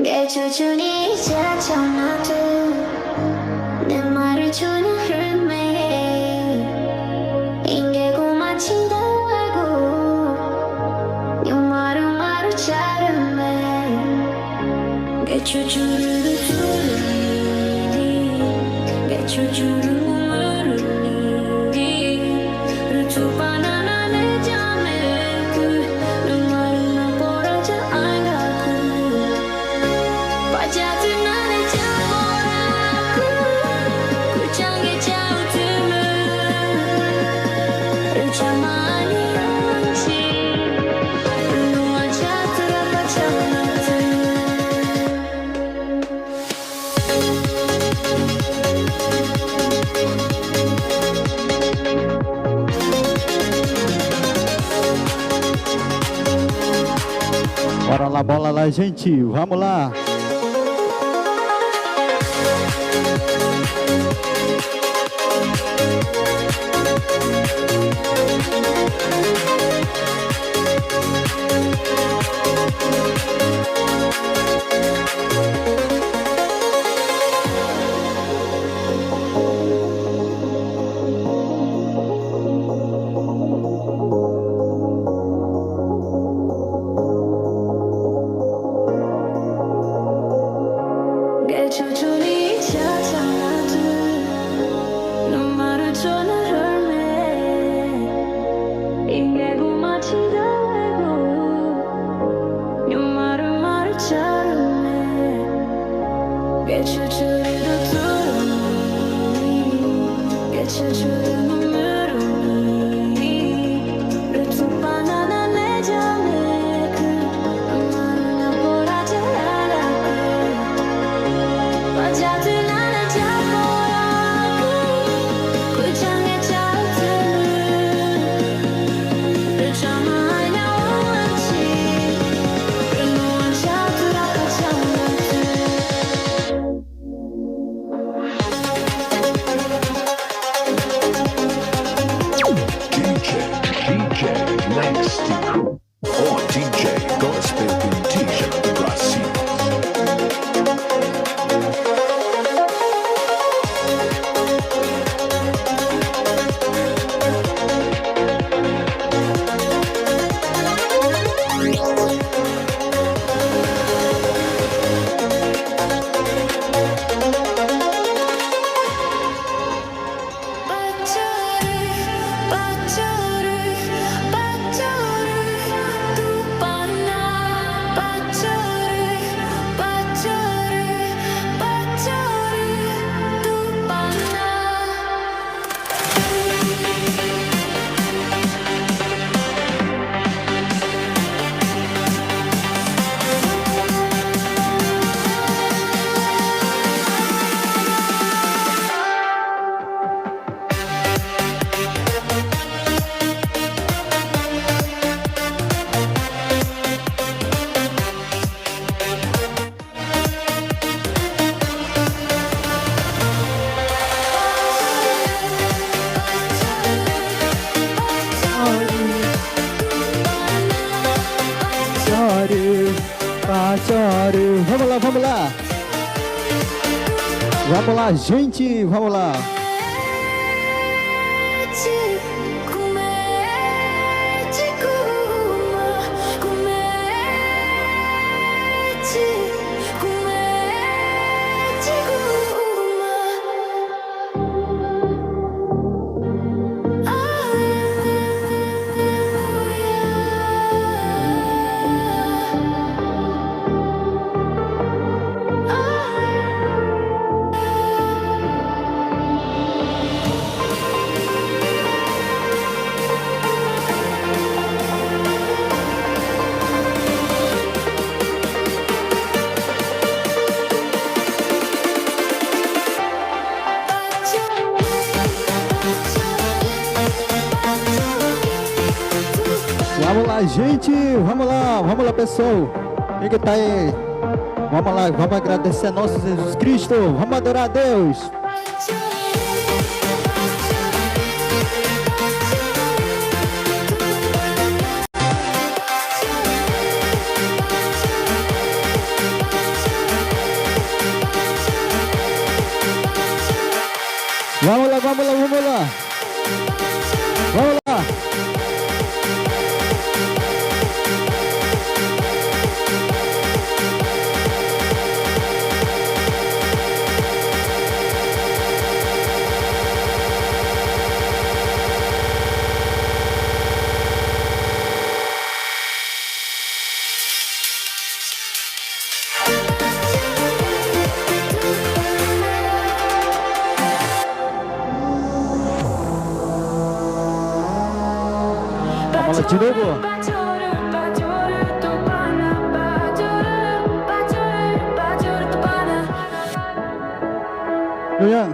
개초준이 자청나도 내 말을 주는 흘매 인계고 마치다 알고 네 말을 자르매 개초주를 두르니 개초주를 Bora lá, bola lá, gente, vamos lá. Vamos lá, vamos lá. Vamos lá, gente, vamos lá. Vamos lá, gente, vamos lá, pessoal. Quem que tá aí? Vamos lá, vamos agradecer a nosso Jesus Cristo. Vamos adorar a Deus. vamos lá, vamos lá. Vamos lá. Vamos lá de novo. Yoyan.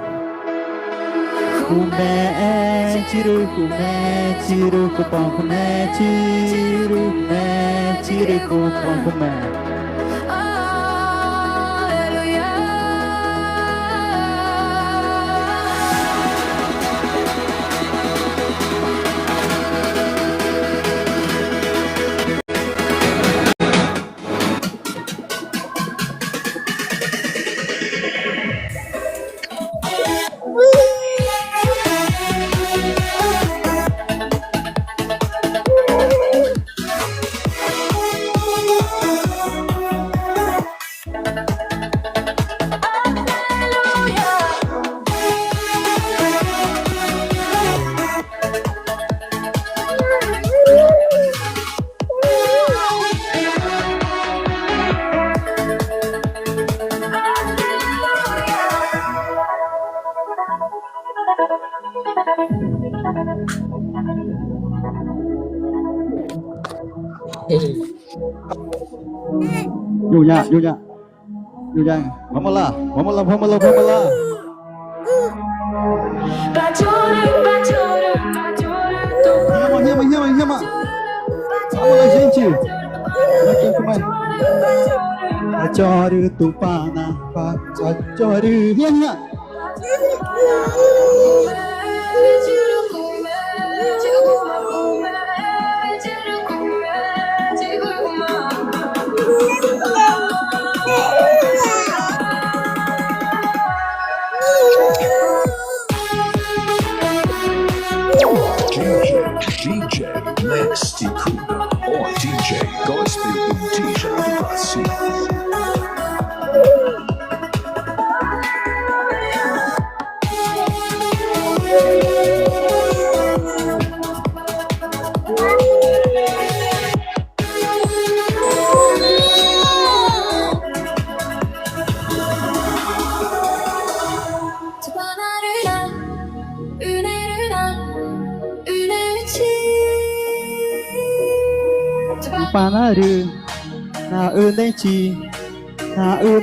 Kumé, tiro, cupom, kumé, tiro, cupom, kumé. Yuya, vamos lá. Rima. Vamos lá, gente. Aqui, como é? Pacoru tupana, pacoru, rima. DJ Max Ticuna, o DJ Gospel Indígena do Brasil. Panaru, na uneti. Here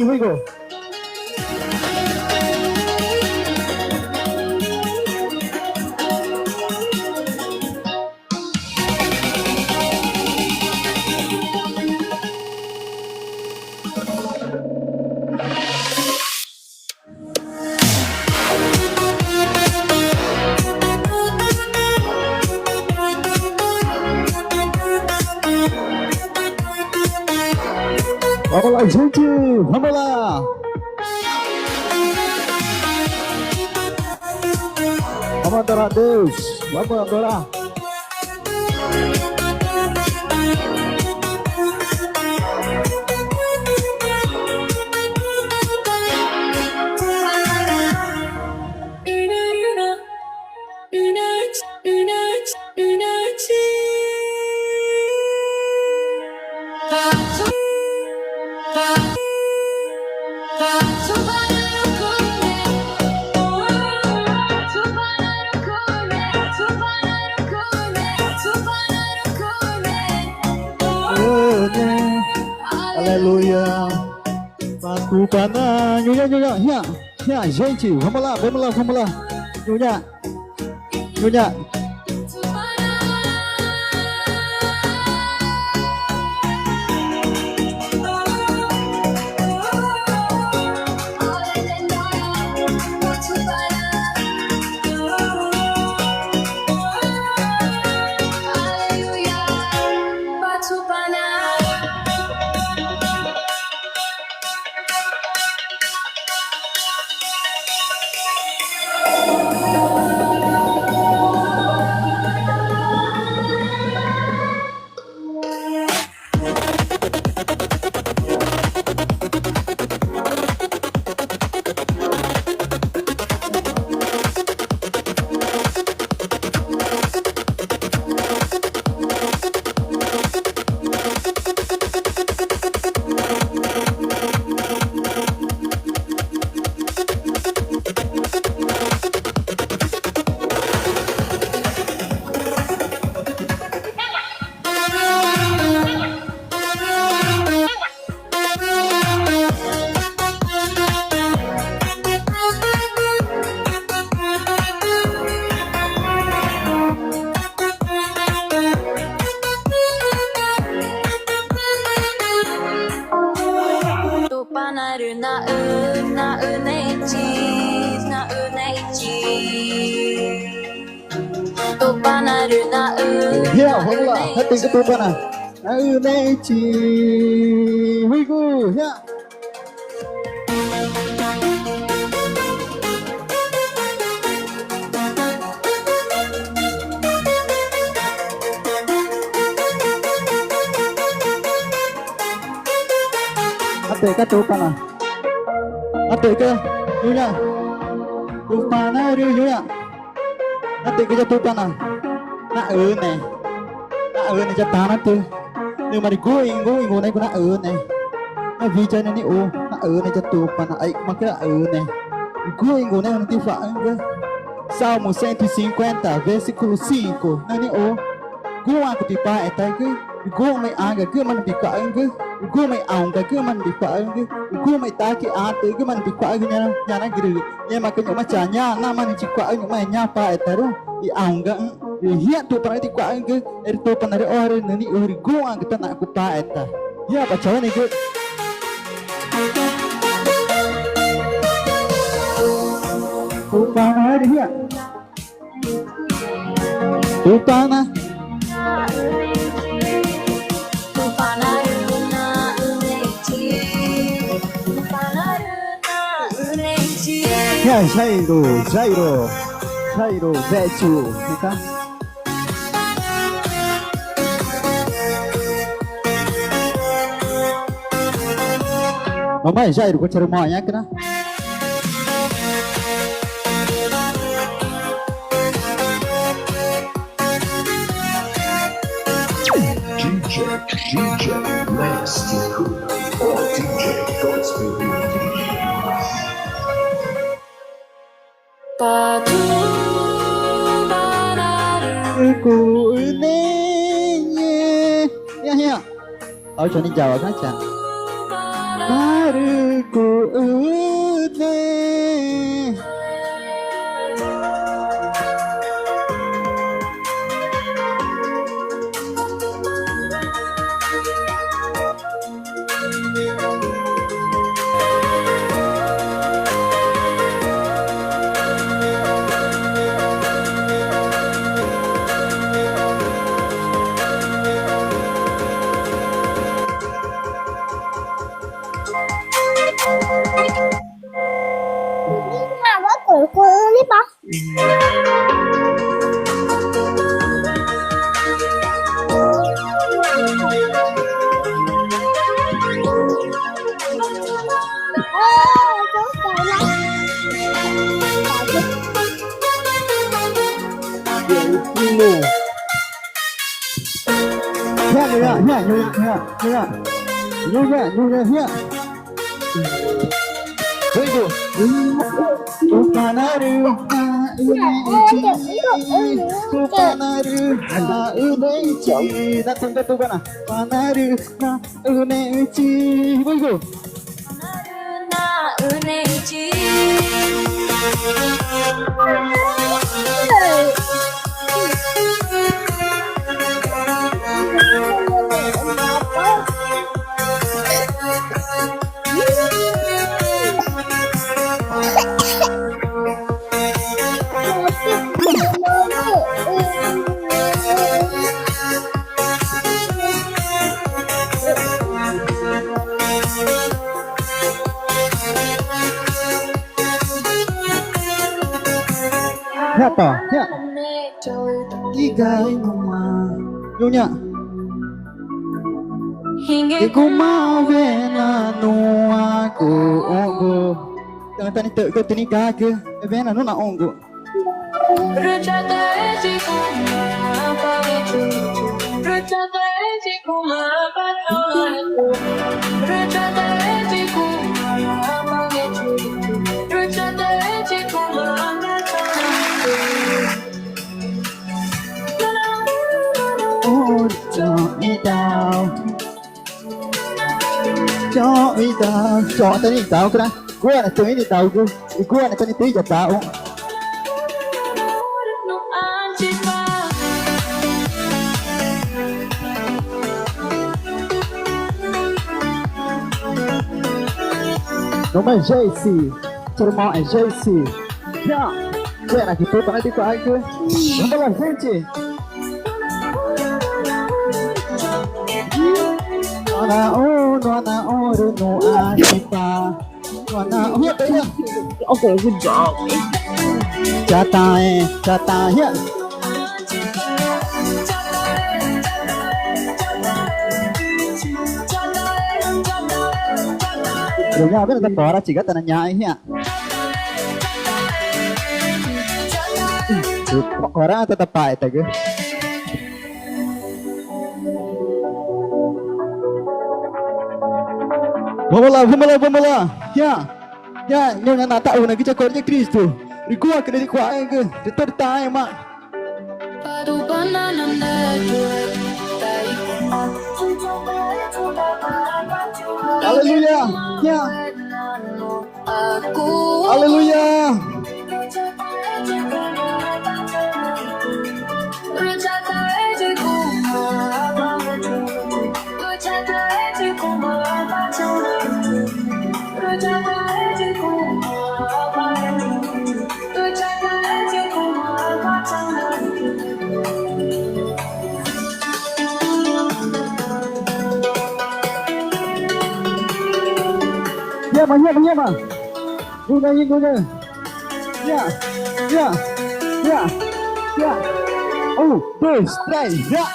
we go. Vamos lá, gente! Vamos lá! Vamos adorar a Deus! Vamos adorar! Aleluia. Patupanã. Nhunya, gente, vamos lá. Nhunya. 나를 나은했지 오빠 나를 Hiya, vamos lá. Hati ke tupa na. Nauneci. Huigu, hiya. Hati ke tupa na. Hati ke yunya. Tupa na yunya. Hati ke tupa na. Này. Này cho ta nó tư. Nhưng mà đi ngồi này của nó này. Nó vì chơi này ô, nó này cho tụ mà nó ấy mà cái này. Ngồi này nó tiêu phá cơ. Salmo 150, versículo 5. Nani ô. Gua aku tipa etai ke. Gua mai aga ke man bika ke. Gua mai aung ke man bika ke. Gua mai taki ate ke man bika ke nyana giri. Nya makanya macanya nama ni cikwa ke mai nyapa etai ro. I aung ke. Hiya tu pernah tikwa ke. Tu pernah dari orang nani ori gua kita nak kupa etai. Ya baca ni ke. Kupa hari hiya. Kupa na. Ya, Jairo, Beto, kita. Mamãe, Jairo, kau cari mau yang kena? DJ Nasty Cool or DJ Gospel Aku ini ya. Ở cho nên chào các chàng. Baruku ini. Ya. Huigu. Upanaru uneci. Datang ke tu kana. Panaru uneci. Huigu. Siapa? Ya. Tiga rumah. Nyonya. Iku mau vena nua ku ongo. Jangan tani tek ke tini kake. Vena nuna ongo. Cho tani tao kena. Gua nak tu ini tahu gua nak tani tu je tahu. Nome é JC, seu irmão é JC. Já, pera que tupa na de quadro. Vamos lá, gente. Nona ouro no atipa. Okay, good job. Chata ya. Rồi nha, biết là ta bỏ ra chỉ có tên là nhà ấy nha. Bỏ ra ta tập bài tại cái. Vamos lá. Ya, nyo na tahu na kita kornya Kristo. Rikuah kena dikuah ke. Kita tahu mak. Padu banana network. Haleluya. Ya. Aku Haleluya. Iya mah. Guna. Ya. Oh, 2, 3, ya.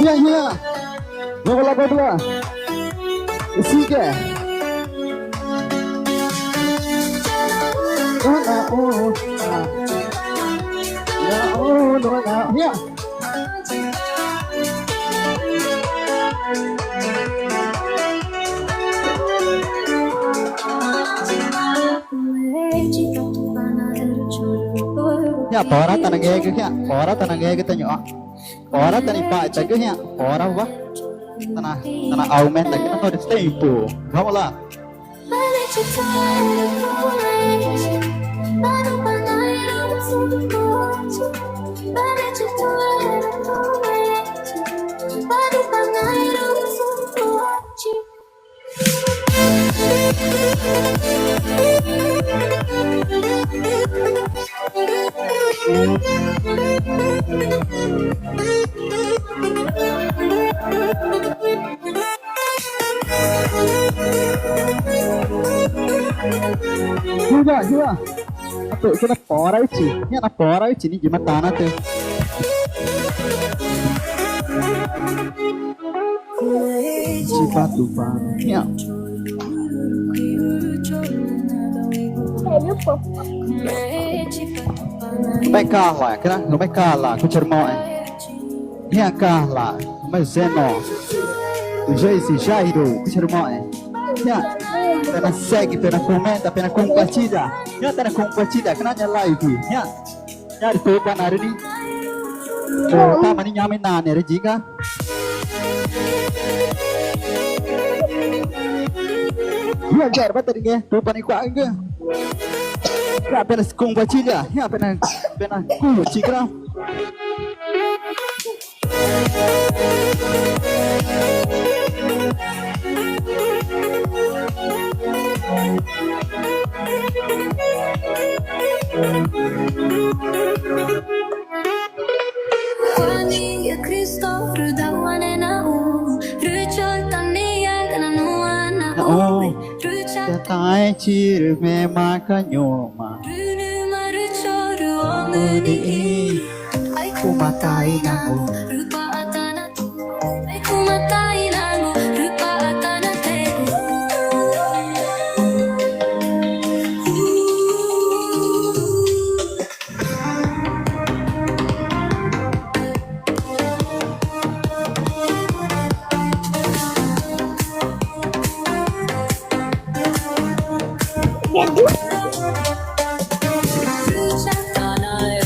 Ya. Bola. Siga. Ya. Ya, pora tanah gaya kita nyo. Pora tani pa ita ya. Pora ba? Tanah aumenta kita no tempo. Vamos lá. Juga. Ato itu na pora itu. Ya na pora itu ni gimana tanah tu. Cipatu pan. Ya. Vai Carla, não vai Carla, com o irmão. Minha Carla, mas Zeno, o Joyce Jairo, com o irmão. Pena segue, pena comenta, pena compartilha. Ya, pena compartilha, kenanya live. Ya, di topan hari ini. Tama ni nyamin na ni Rejika. Ya, jar bater ke, topan iku angge. Ya, pena compartilha. Ya, pena curte, cara. Tai chir me makanyoma Muni kumatai nangu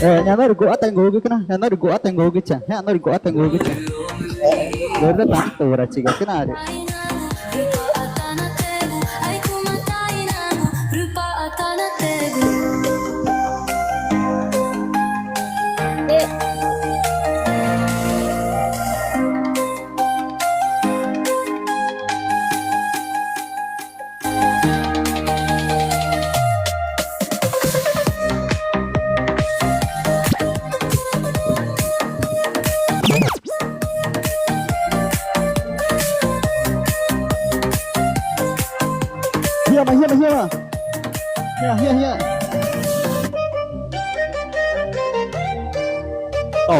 Nyanor gua tenggo gitu na, nyanor gua tenggo gitu, nyanor gua tenggo gitu. Berda tanto raci gitu na ada.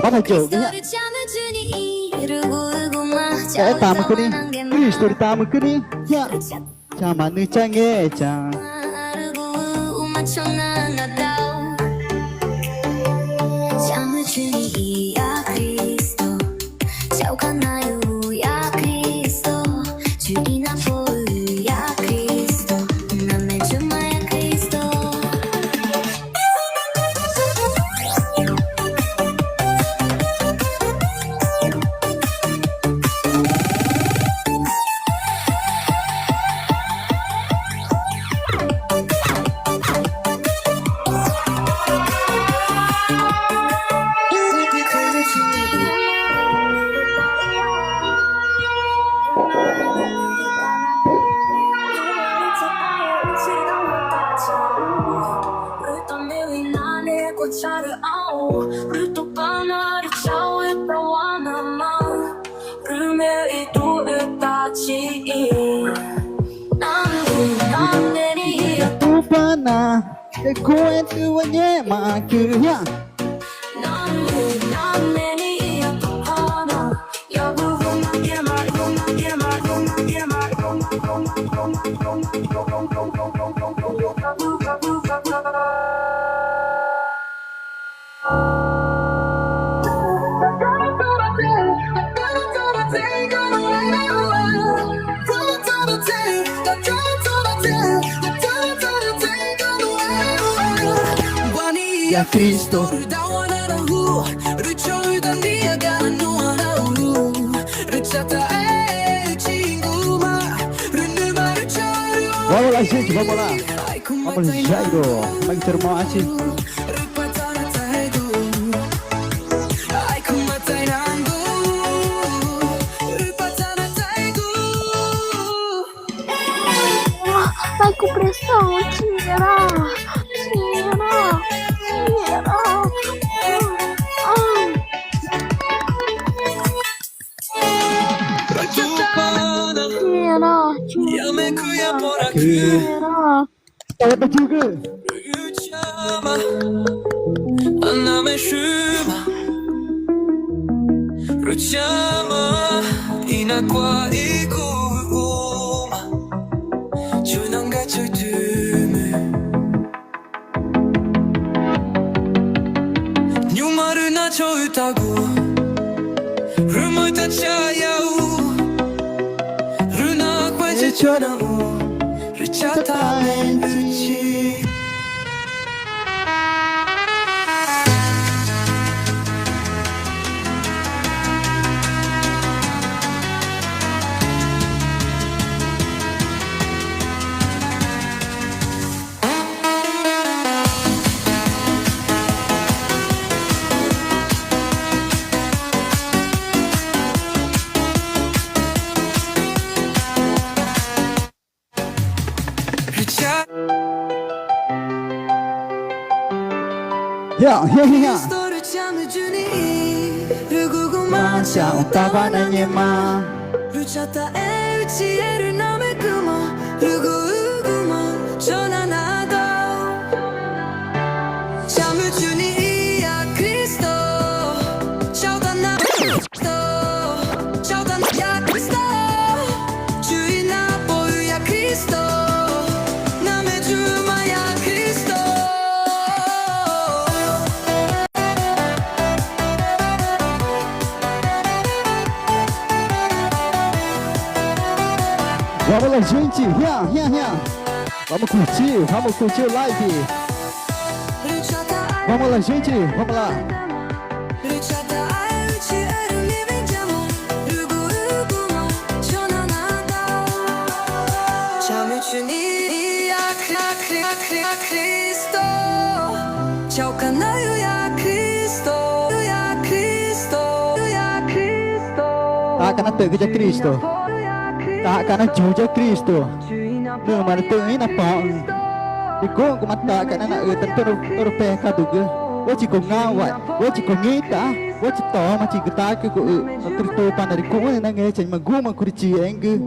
bắt đầu chịu cái nhá. Cái tạm cái đi, Cristo tạm cái đi, nhá. Chả mà nữ cha nghe chả. Tupana, te cuento ayer más que ya. Ya Cristo. Vamos lá, gente, vamos lá. Vamos, Jairo. Vai ter uma arte. Vai com pressão, tira. Tira juga. Ya. Macam tabanannya mah. Vamos lá, gente, vamos curtir o live. Vamos lá, gente, vamos lá. Tak kena terkejar Kristo. Tak kena juja Kristo. Nương mà tự ý là bỏ. Thì cô của mặt ta cái này là tận tôi phê ca đủ cơ. Wo chỉ có ngao vậy, wo chỉ có nghĩ ta, wo chỉ tỏ mà chỉ cái ta cái của nó Kristo pan dari cô này đang nghe chẳng mà gu mà kurci anh cứ.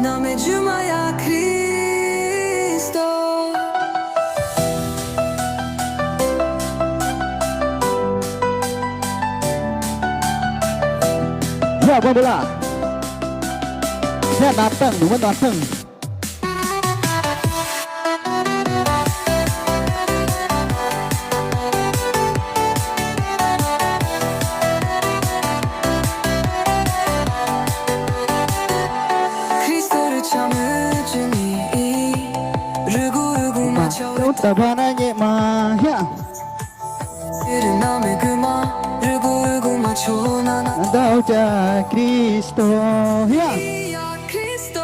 Name Juma ya Kristo. Ya, buang bola. Ya, datang, bukan datang. 그리스도를 참으주니 르구르구 맞춰 Kau tak banyak mah, ya. 그를 남의 그마 르구르구 맞춰 나나 Andau ja Cristo, ya. 야 그리스도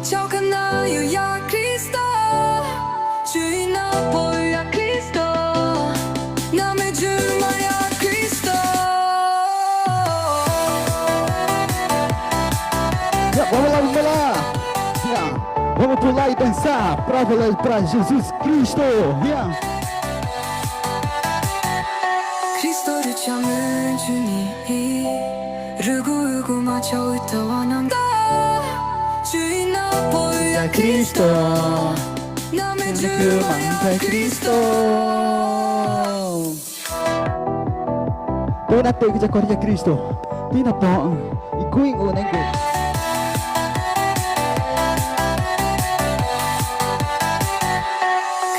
적은나요 야 그리스도 주인 아버지 야 그리스도 남의 주마 야 그리스도 Ya, vamos lá. Ya, vamos pular e dançar para Jesus Cristo, ya. 그리스도를 참은 주니 르구르구 맞춰 있다와 난다 주인 아버지 야 그리스도 남의 주마 야 그리스도 Tôi đã tự cho con cho Cristo. Tí là bỏ ý quy ngủ này ngủ.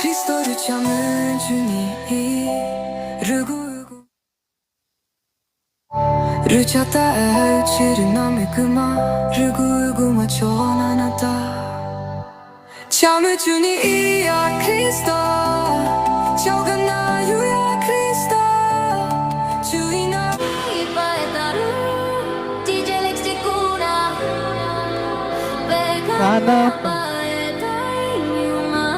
그리스도를 참은 주니 르구르구 를 찾다 치를 남의 그마 르구르구 맞춰 나눴다 참을 주니 야 그리스도 적은 나유야 그리스도 주인 아버지의 따른 DJ 렉시쿠나 Sana 아빠의 다인유마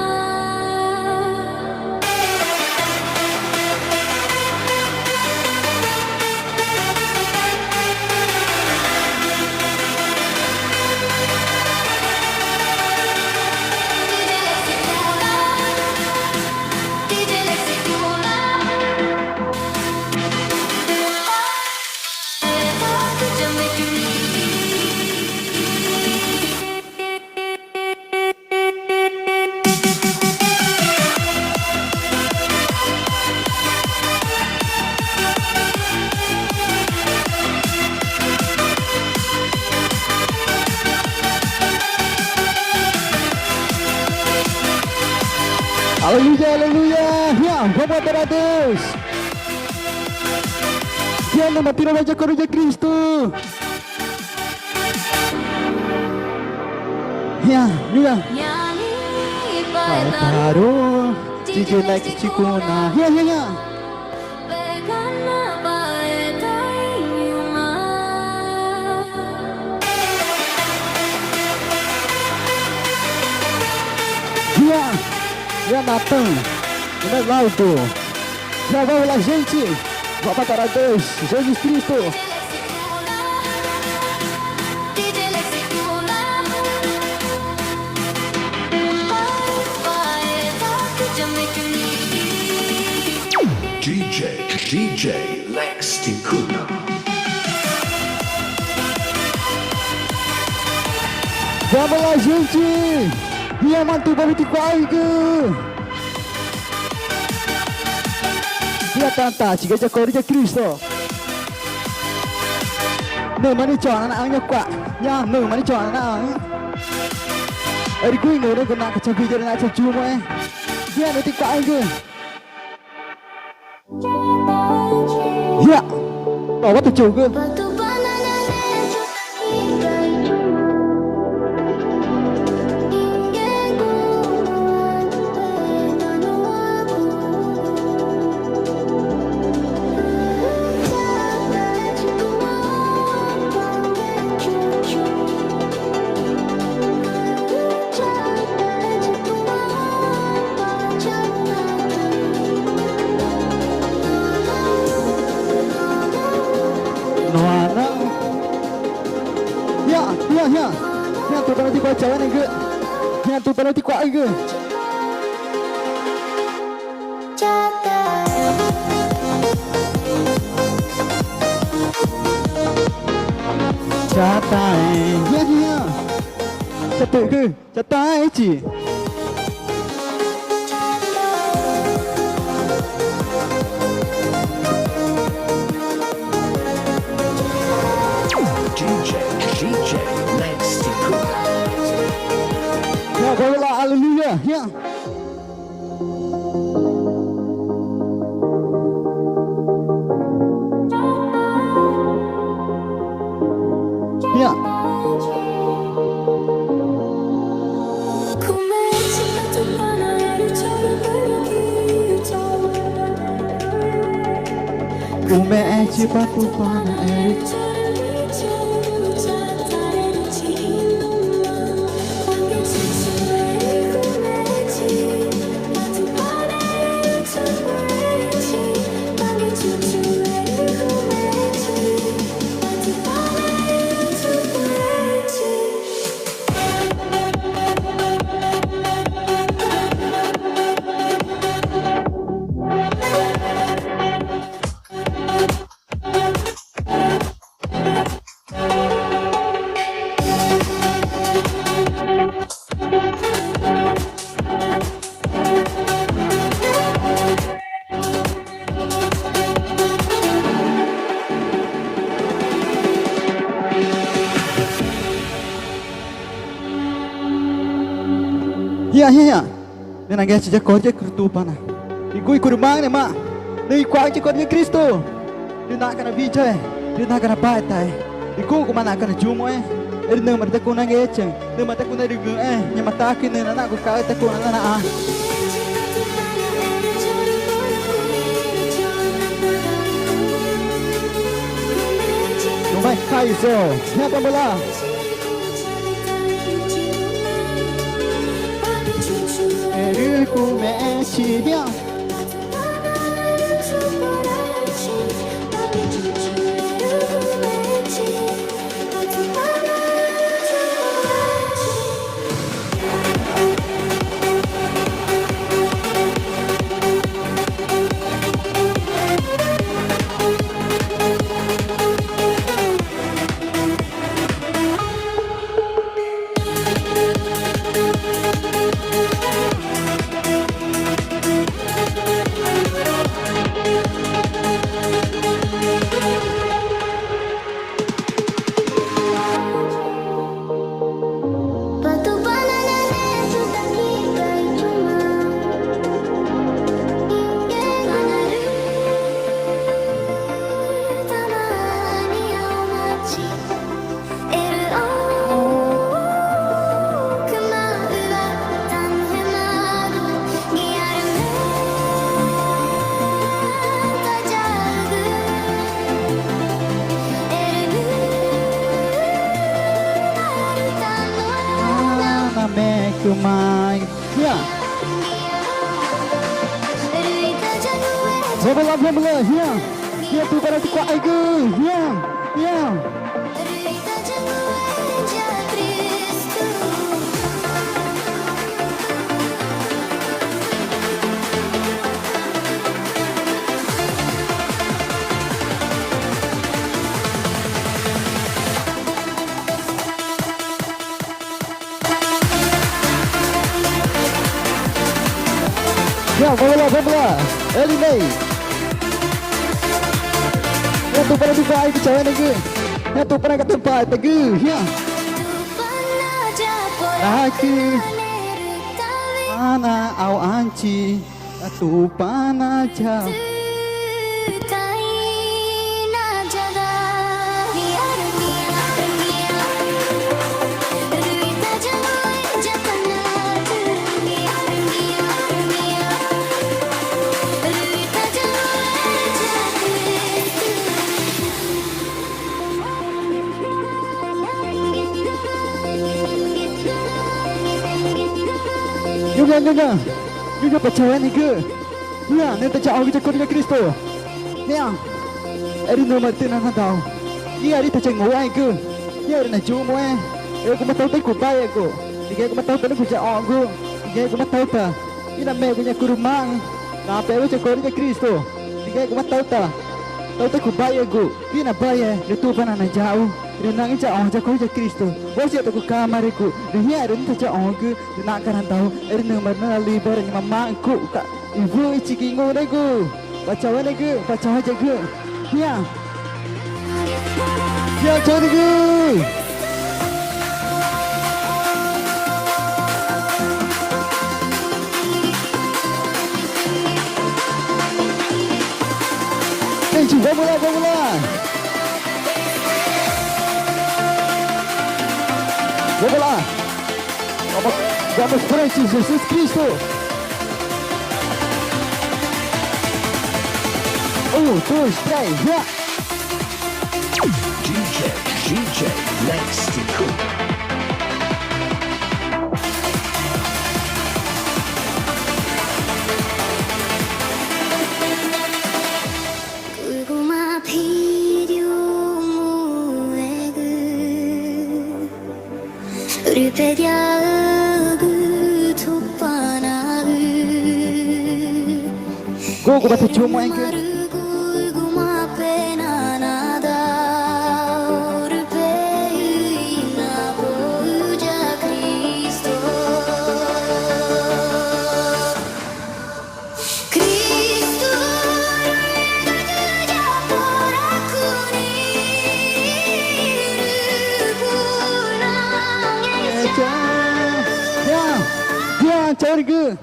Aleluia, aleluia. Ya, vamos adorar a Deus. Ya, nama tira wajah kau de Cristo. Ya, ya. Baru DJ like cikuna. Ya, ya, ya. Ya, ya datang. Não é laudo. Já vamos lá, gente. Vamos adorar a Deus. Jesus Cristo. DJ Lex Ticuna. Vamos lá, gente. Dia mantuba 24. Dia tanta, chica já cor de Cristo. Nửa mà đi chọn là áo nhọc quạ nha, nửa mà đi chọn là áo ở đi quy nửa đây còn nặng trong video này trong chua mà nha, nó thích quạ anh kìa dạ, bỏ bắt từ chiều cơ tụi tao đi qua cháu này cơ nha, tụi tao đi qua anh cơ cha tay nha nha cha tự cơ cha tay chỉ Kumeci batu pana erik Hiya Nena gaya cija korja kertu pana Igui kurumang ne ma Nei kwang cija korja Kristo Dia nak kena bijay Dia nak kena patai Iku kumana kena jumo Eri nama ta kuna gaya ceng Nama ta kuna rigu Nyama taki nena nak ku kau ta kuna nana Numai kaiso Siapa bola Eri kumeci dia Kumai ya Bola ya ya tu para tu kuat ke ya Ya, bola. Eli May. Ya, tu pada buka air kecawai lagi. Ya, tu pada kat tempat lagi. Ya. Laki. Mana au anci. Tu pana jauh. Juga percaya ni ke? Ya, ni terjauh kita kau dengan Kristo. Ya, eri nama tiada nak tahu. Ya, eri terjauh ngawai ke? Ya, eri nak jumpa. Aku mahu tahu tak kau bayar aku. Jika aku mahu tahu tak aku jauh aku. Jika aku mahu tahu tak, ini nama punya kurumang. Apa yang aku kau dengan Kristo? Jika aku mahu tahu tak, tahu tak kau bayar aku. Ini nak bayar, itu pun nak jauh. Renang ija on jako ija Kristo. Wasi aku kamar aku. Dia ren ta ja on ku. Nak kan tahu ren mana libar ni mama aku. Ka ibu ciki ngor aku. Baca wana ku, baca aja ku. Ya. Ya cari ku. Kenci bola. Vamos lá. Vamos frente, Jesus Cristo. dois, três, já. DJ Lexi Cooper. 고구마 필요무에그 울페디아그 톱바나그 Gogo bate cuma yang ke. 고구마 페나나다 울페이나 보자 크리스토 Ya, cari ke.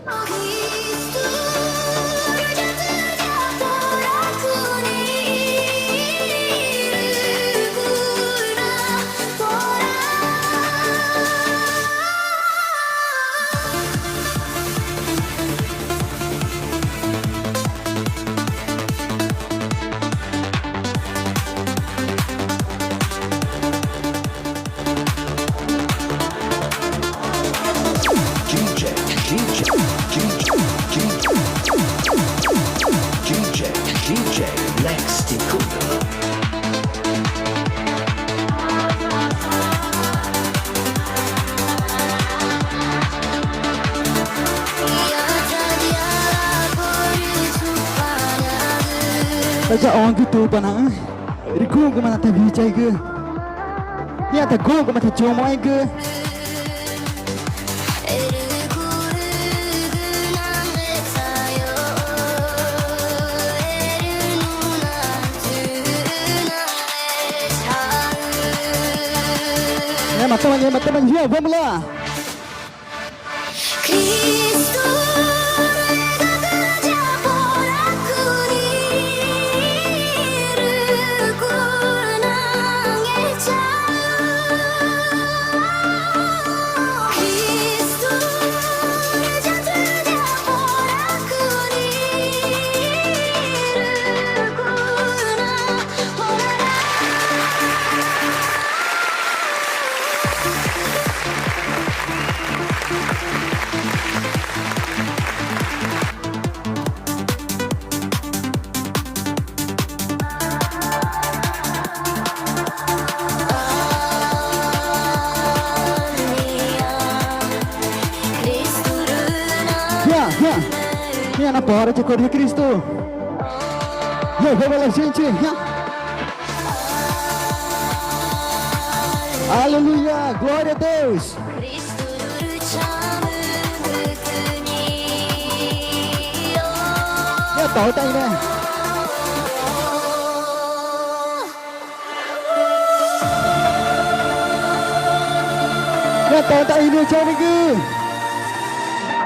DJ Lexi Cooper. Baca orang gitu pana. Iri Gogo mana tak bijai ke. Ya tak Gogo mana cuma yang ke. Teman-teman, ya, vamos lá. Ya, na porta de cor de Cristo. Ya, vamos lá, gente. Ya. Aleluia, glória a Deus. Ya, tahu tak ini? Ya, tahu tak ini cari ke?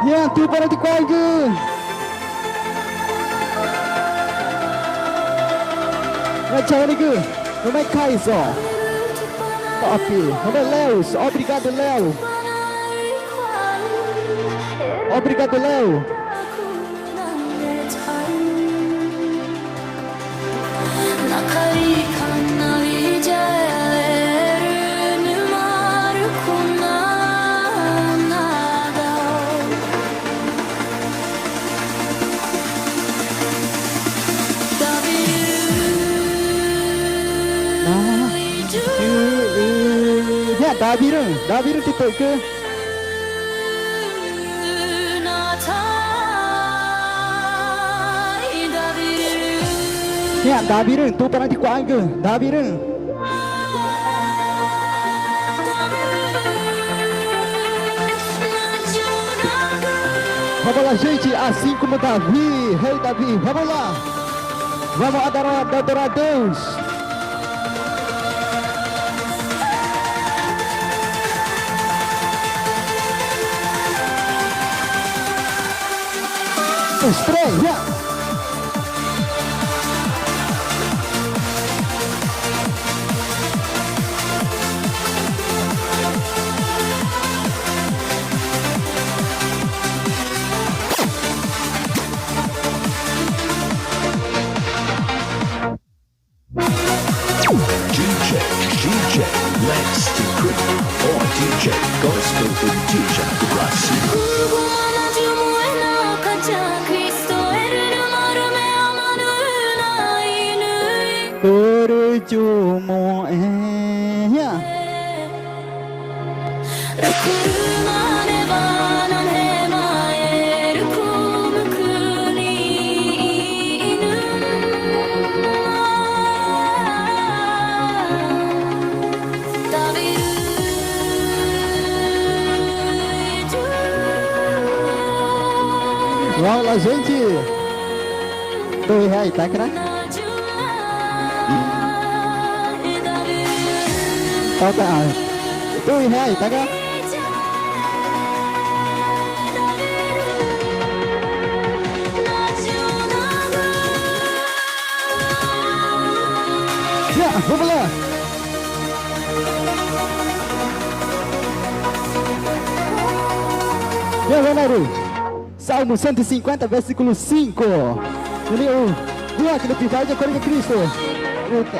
Ya, tu pada di kuai ke? Cari ke? Não é Kaiso. Top. Não é Leos. Obrigado, Leo. Obrigado, Leo. Davirun titik ke? Ya, Davirun tu pernah di kuang ke? Davirun. Vamos lá, gente, assim como Davi, rei Davi, vamos lá. Vamos adorar a Deus. Estreia. chu mo e ya 車でバナネマエルコムクリーヌ食べる Vamos lá, gente. R$2, tá, cara? Falta R$2, tá, cara? Já, vamos lá. Já, galera. Salmo 150, versículo 5. Ini dua kena pipai je korang Kristo.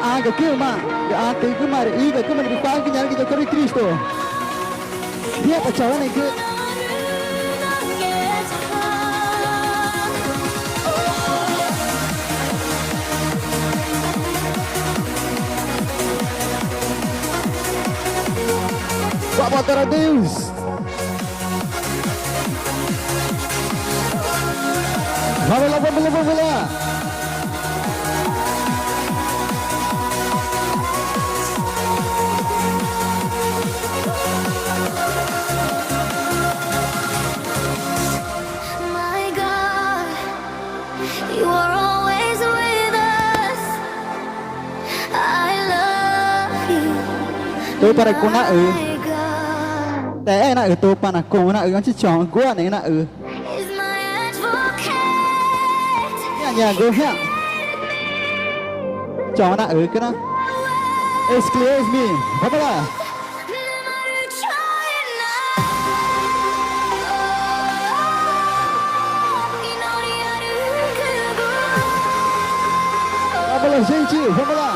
Aga kema, ate kemar, iga kemar pipai ke nyari ke korang Kristo. Dia pacaran ni ke? Bapak Tuhan Deus. Vamos lá, vamos lá, vamos lá. My God, you are always with us. I love you. Tôi para kuna My God Te na tôi para kuna ngan chi chong gua ne na is my advocate. Nhà gua ha. Chong na cái đó. Excuse me. Vamos lá. Vamos lá, gente. Vamos lá.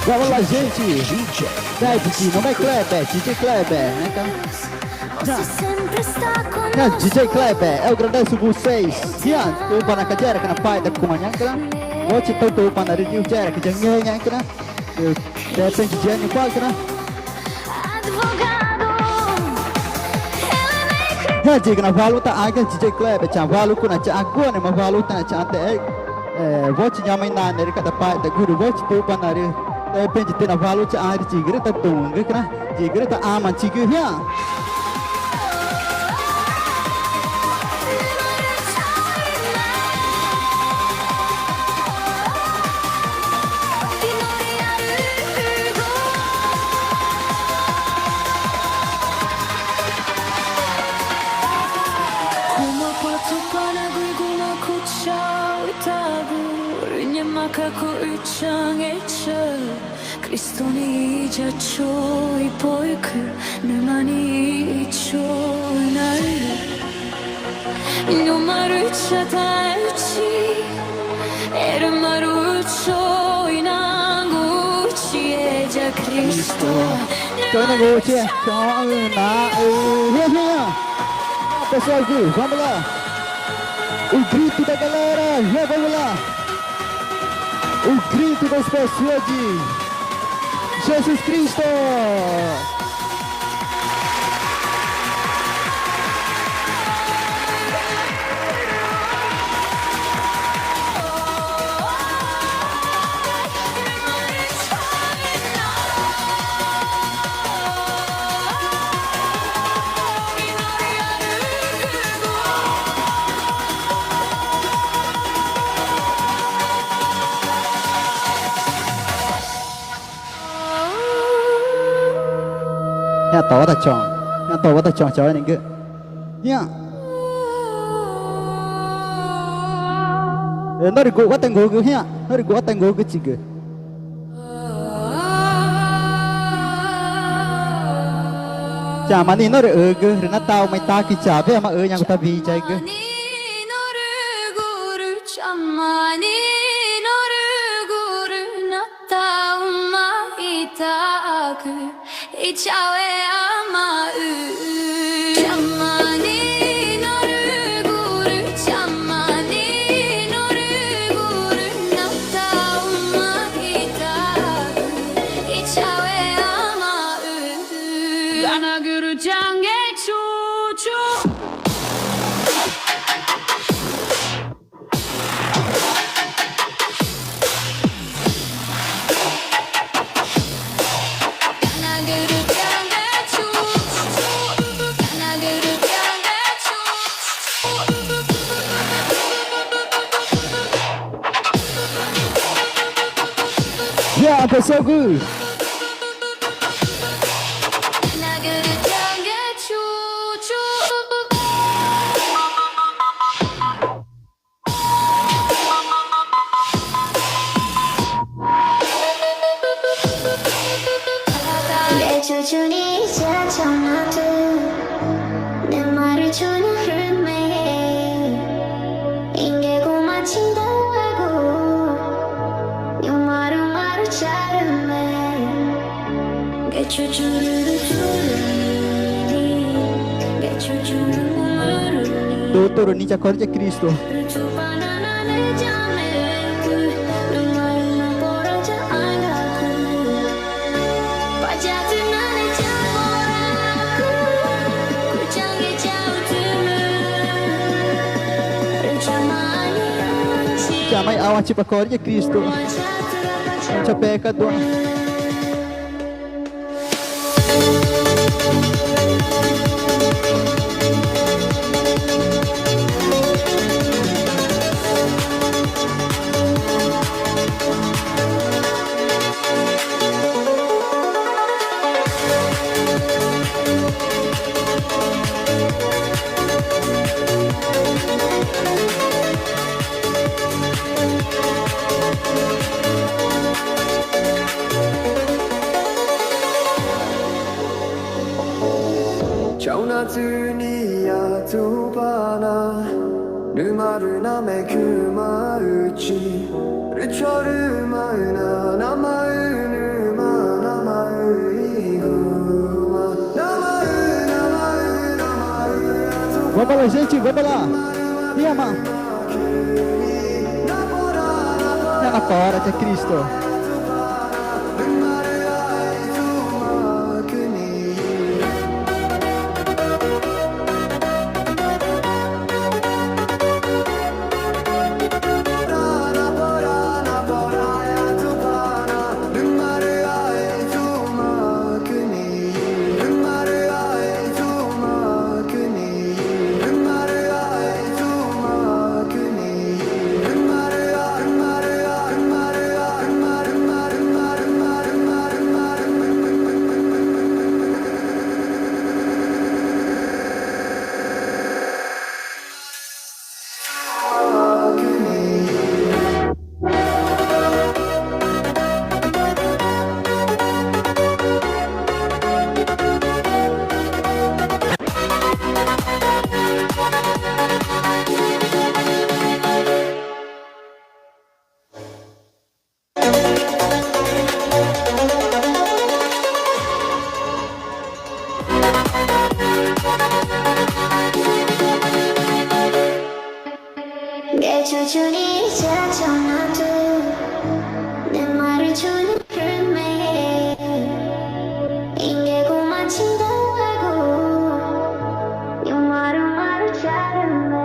Vamos lá, gente. DJ, não é Kleber, DJ Kleber, né, cara? DJ Kleber, eu agradeço vocês. Sian, tu para kajar kena pai da kumanya kan. Você tu para review jar que jange nya kan. Eu depende de ano qual kan. Ya jika na valuta aga DJ Kleber, cha valu kuna cha agua ne ma valuta na cha te. Você nyamai na ne kada pai da guru você tu para depende de na valuta a jigre ta tunga kan. Jigre ta ama chigu ya. Kristoni ijacho ipoiku nemani ichonaru Inomaru chataichi Ermaru cho inangu chieja Cristo Cho negócio, cho na pessoal aqui, vamos lá. O grito da galera, já vamos lá. O grito das pessoas de Jesus Cristo. Nhà tổ ta chọn cho này cơ nha. Nó được gõ tăng gõ cơ nha, nó được gõ tăng gõ cơ chỉ cơ. chả mà đi nó để cơ rồi nó tao mày ta kỳ chả biết mà nhà của ta vì chạy cơ 많이 너를 고를 참많이 너를 고를 나타운 마이다 그이 차회야 마음 참많이 너를 고를 참많이 너를 고를 나타운 마이다 그이 차회야 마음 하나그루 장애 초초 yeah that's so good 내 조준이 자청나도 내 말을 전혀 흠해 인계고 마친다고 하고 네 말을 자르네 내 조준을 주르니 내 조준을 모르니 doutor ni chakor je Cristo chả mày awan ci pakor je Cristo cha peca do trong夏に雇ばな沼るなめくまうちルチョルマウな名前ぬま名前いぐま名前名前名前 vamos lá gente vamos lá e ama é na fora de Cristo 내 조준이 자청나도 내 말을 전혀 흠해 인계고 마친다고 하고 네 말을 자르네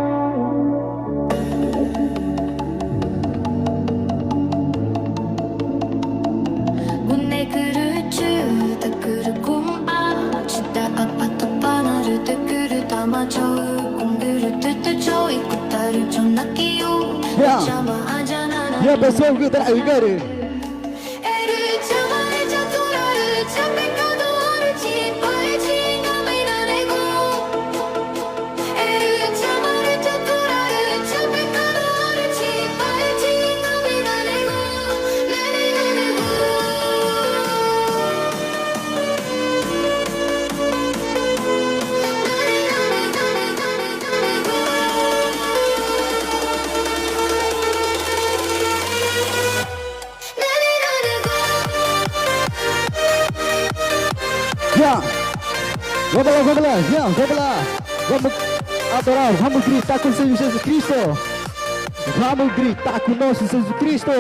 문내 그를 주다 그를 꿈아 주다 아파트 바나를 뜨그를 담아줘 공들을 뜨뜨 저 있고 딸을 좀 낚이요 Ya. 참아하잖아 ya pessoal que tá aí cara 애를 참아내 자토라를 참백가도 어르지 빨지 남의 나래고 애를 참아내 자토라를 참백가도 어르지 빨지 남의 나래고 나를 나래고 Yeah. Vamos lá, yeah, vamos lá. Vamos adorar, vamos gritar com o Senhor Jesus Cristo. Vamos gritar com o nosso Jesus Cristo.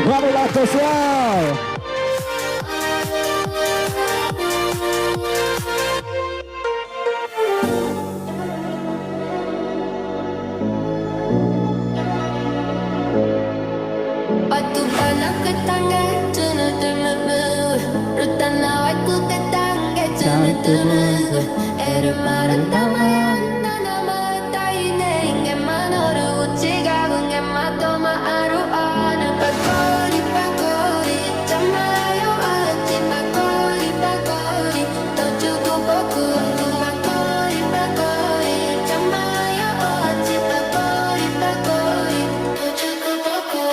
Vamos lá, pessoal. Batu panas ke tangga, cuna temu. Rutan awak ku ke tangga, cuna temu. Eru maratamayan, nama taine, ngemanoru uchiga, ngematoma aru anu. Pakori, pakori, chamayo ati, pakori, pakori, tojuku boku. Pakori, pakori, chamayo ati, pakori, pakori, tojuku boku.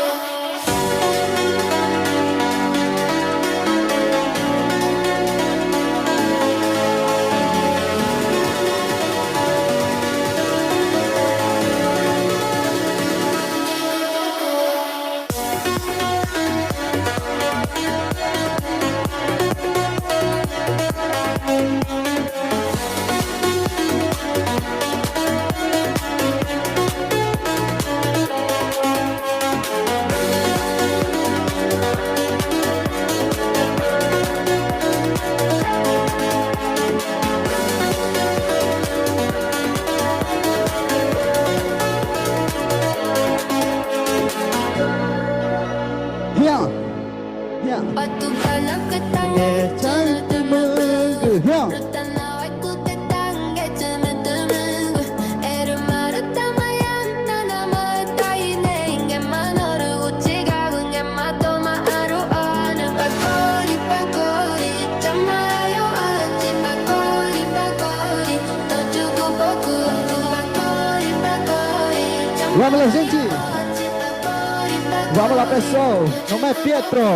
Yeah. Yeah. Batu panas ke tangga, cuna temu. Yeah. Rutan awak ku ke tangga, cuna temu. Eru maratamayan, nama taine, ngemanoru uchiga, ngematoma aru anu. Pakori, pakori, chamayo ati, pakori, pakori, tojuku boku. Pakori, pakori, Vamos lá, gente. ati, pakori, pakori. Vamos lá, pessoal. Nome é Pietro.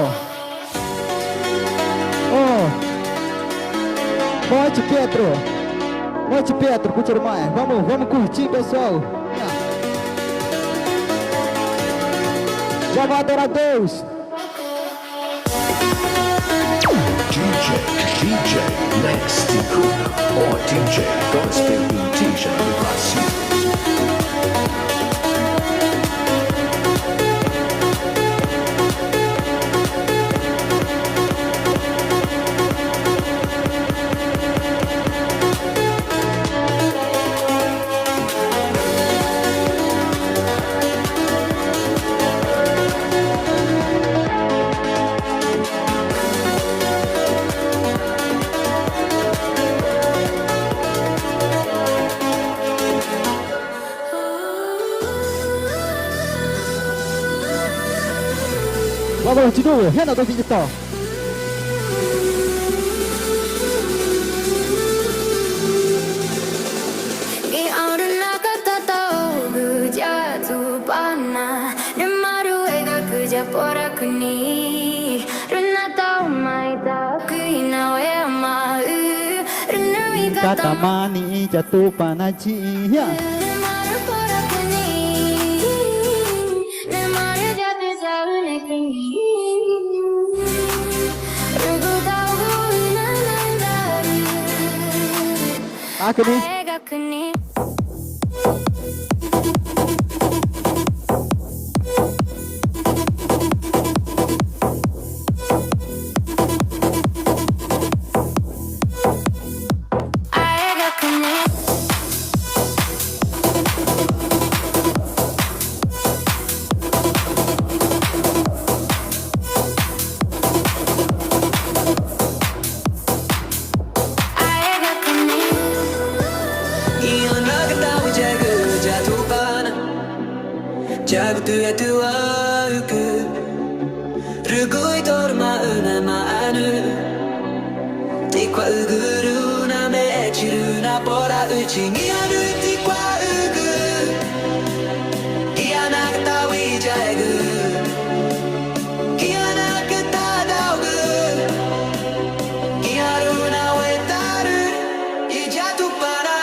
Oh. Boa noite, Pietro. Boa noite, Pietro. Curtir mais. Vamos curtir, pessoal. Vamos adorar a Deus. DJ Lex Ticuna or DJ Gospel Invitation do Brasil. Vamos lá de novo. Renato Digital. Di auruna kata tahu jatuh panah, nemaru ega kerja porak ni. Runa tahu mai tak kena wema, runa ika Kata mani jatuh panaji. Ya. nemaru porak ni, nemaru jatuh saune kini. Rugu tahu nanandari, Aku ni. ega kini. Ega kini. Ega kini. Ia nak tahu jaga jatuh panah, jaga tua uku, rugui torma nama anu, tikwa uguru na mechiru na pora uchi ni anu tikwa ugu, ia nak tahu jaga, ia nak tahu, ia runa wetaru, ia jatuh panah.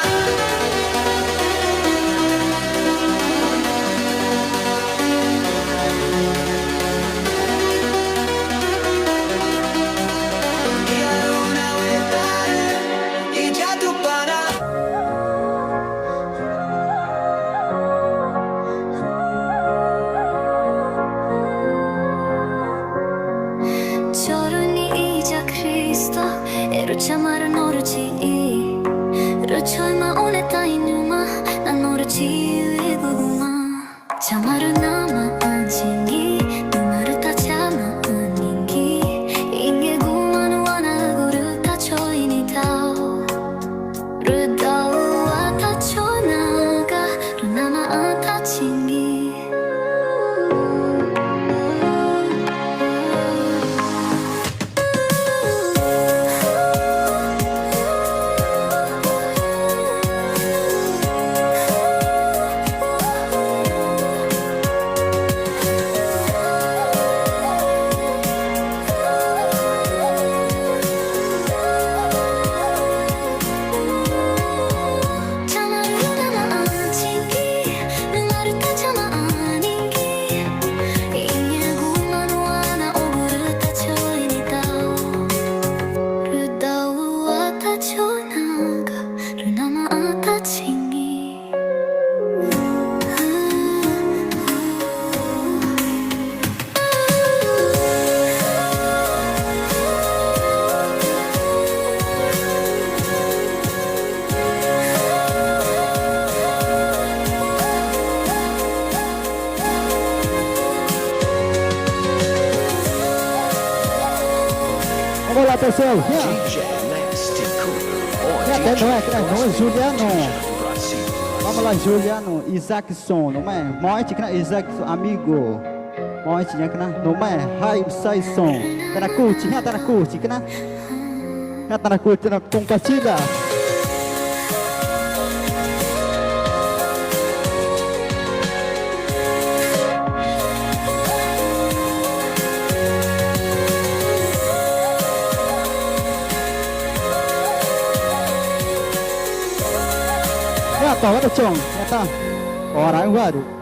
Vamos lá, pessoal. DJ Nasty Cooper. Até não é, não é Juliano. Brasil. Vamos lá, Juliano, Isaacson, não é? Moite que na Isaacson, amigo. Moite que na, não é? Haim Saison. Tá na curte, tá na curte, que na? Tá na curte, na compartilha. Agora, Chong, já tá. Ora, agora.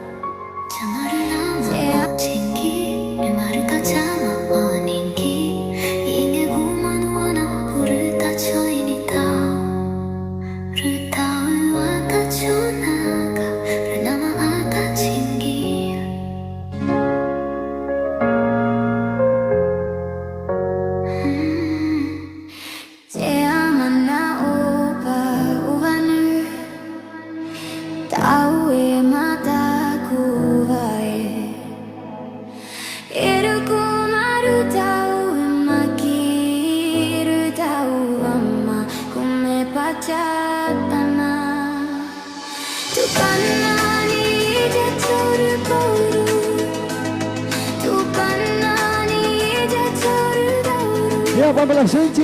Ya, vamos lá, gente.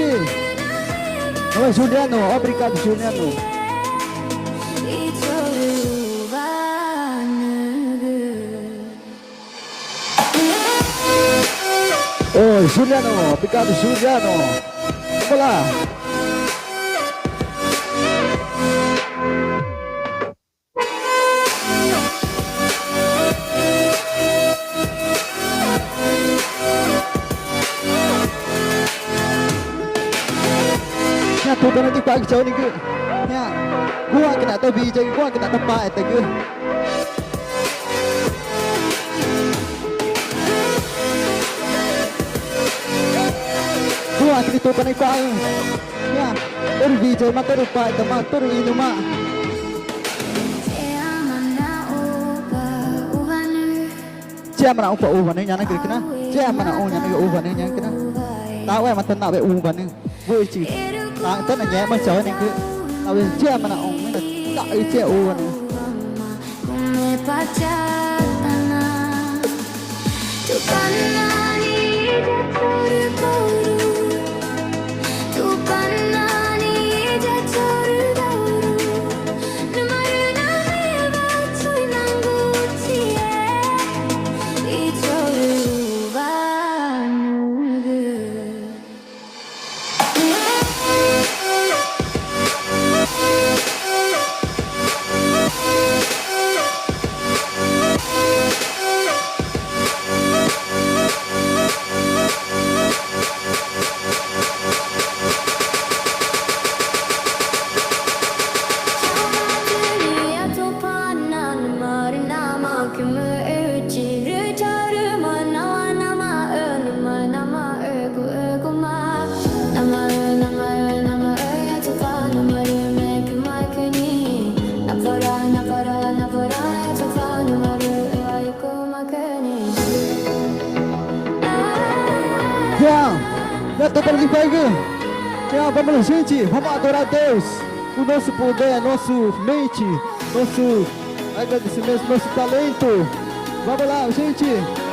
Vamos, Juliano. Obrigado, Juliano. Oi, Juliano. Obrigado, Juliano. Vamos lá. Tudo nanti pagi jauh ni ke? Ya, gua kena tahu bijak, gua kena tempat itu ke? Gua kena tu kan ikut. Ya, terus bijak, mak terus pak, teman terus ini mak. Siapa nak upah uban ni? Jangan kena. Siapa nak jangan uban ni? Jangan kena. Tahu mah tenang be uban ni. Vui chỉ. Tất là nhẹ mà trời này cứ tao bên chia mà nào mới là đại chia u này Já estou para limpar aqui. Vamos lá, gente. Vamos adorar a Deus. O nosso poder, nosso mente, nosso agradecimento, nosso talento. Vamos lá, gente.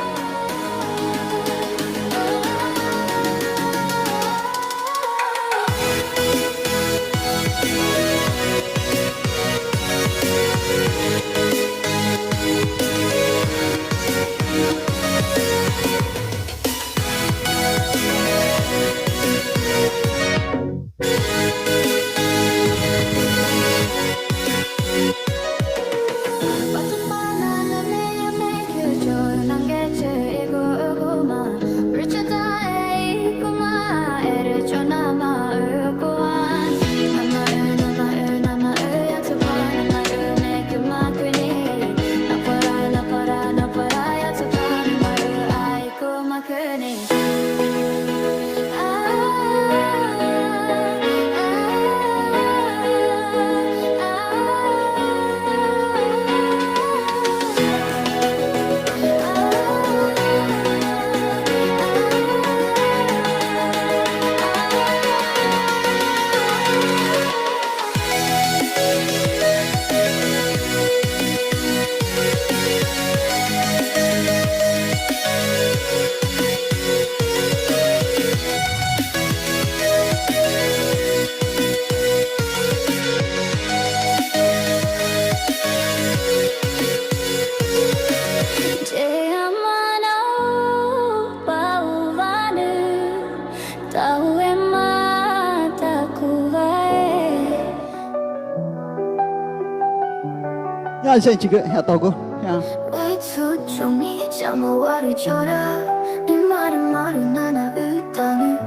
Ya gente que ya togo. Ya. 왜 초점이 잠어와를 줘라 네 말은 말은 나나 의단을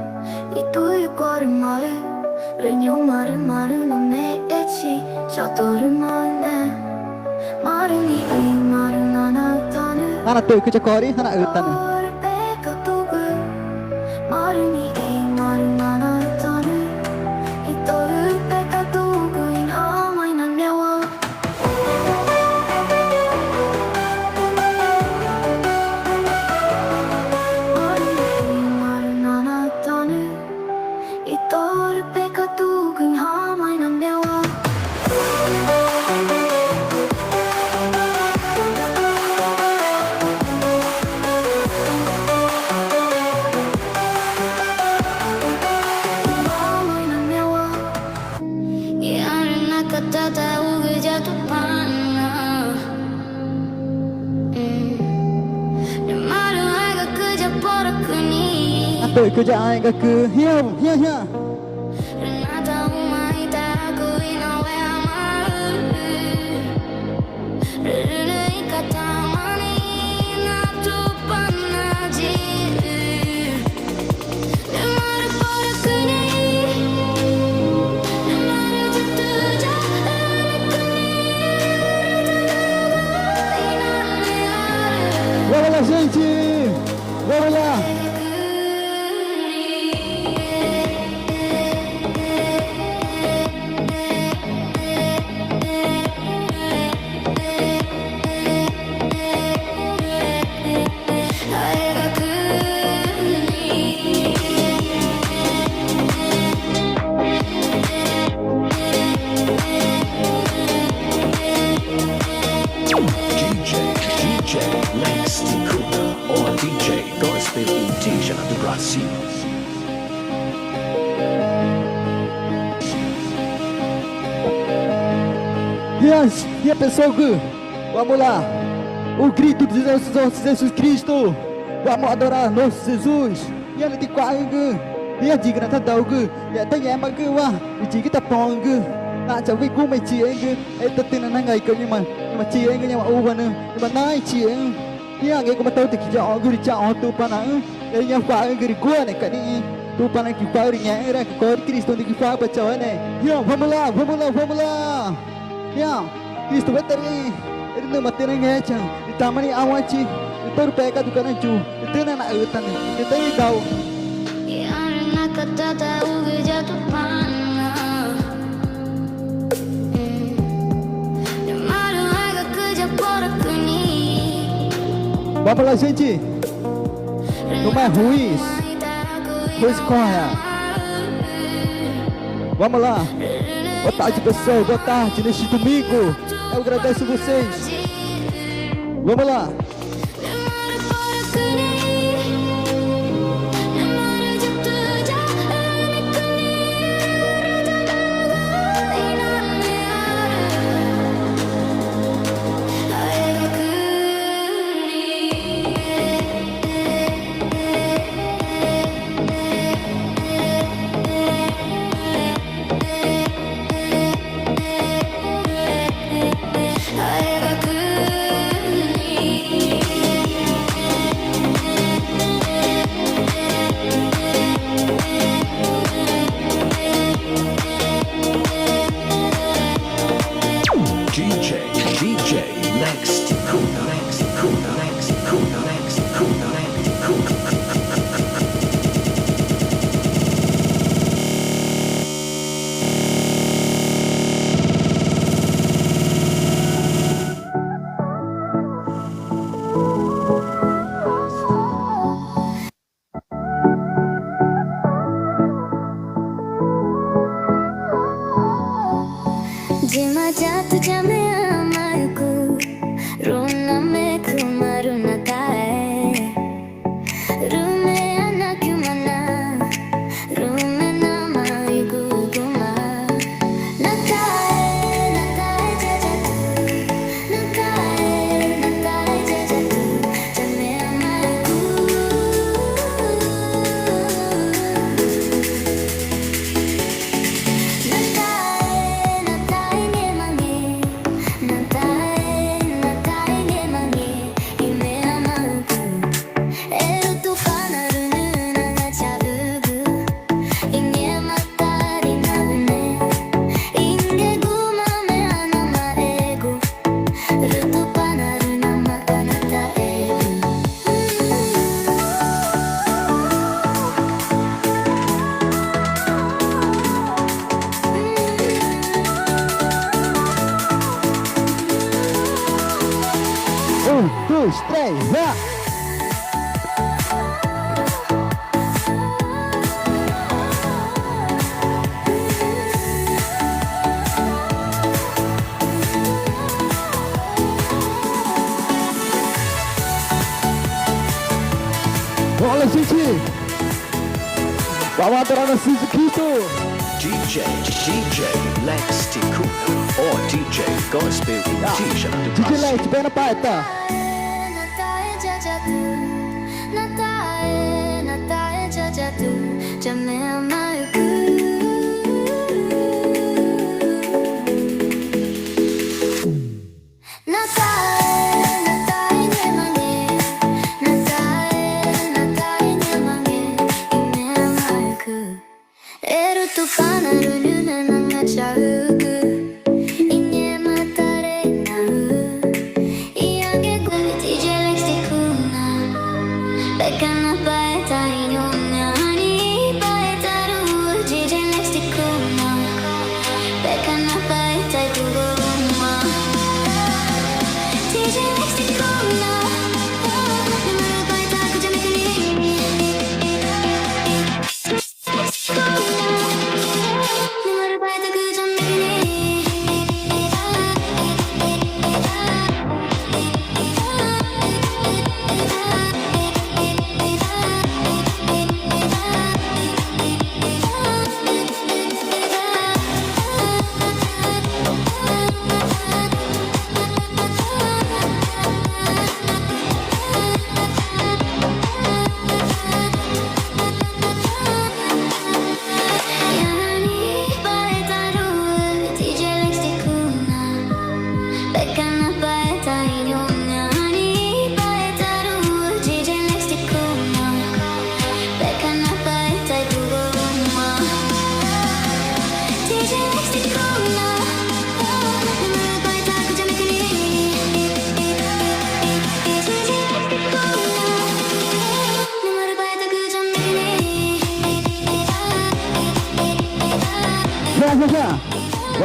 이 또일 거를 말을 르뇨 말은 내 애치 저도를 말네 말은 이 말은 나나 의단을 Nana tuh ke cakori, nana utan. 너를 빼가 또그 말은 이 말은 나나 의단을 이 또일 빼가 또그인 어머니 난 매워 Tuh ke jai ke hiam, hiam, hiam. Vamos lá, gente! Vamos lá! DJ Lex Ticuna or DJ Gospel Indígena do Brasil. Yes, e a pessoa que vamos lá, o grito de nosso Jesus Cristo, vamos adorar nosso Jesus. E ele de qual que, e a diga na tão que, e até é mas que vá, e diga tá pong que, na já vi como é chieng que, é tá tendo na ngai que nhưng mà chieng que nhưng mà uva nữa, nhưng mà nai chieng, e a que como tá te que já o que já o tu para não, e nem qual que rigua né cani, tu para que qual rinha era que cor Cristo de que faz para chão né, e vamos lá, vamos lá, vamos lá. Ya, Kristo bateri, itu nama tenang aja. Di taman ini awaci, itu rupanya tu kan ju, itu nana utan, itu ini kau. Vamos lá, gente. Tomar Ruiz corre. Vamos lá. Boa tarde, pessoal. Boa tarde neste domingo. Eu agradeço vocês. Vamos lá. Bola, gente! Vamos adorar a Cristo! DJ Lex Tikuna or DJ Gospel Intisha. DJ Lex, bem na paita! じゃめ甘ゆく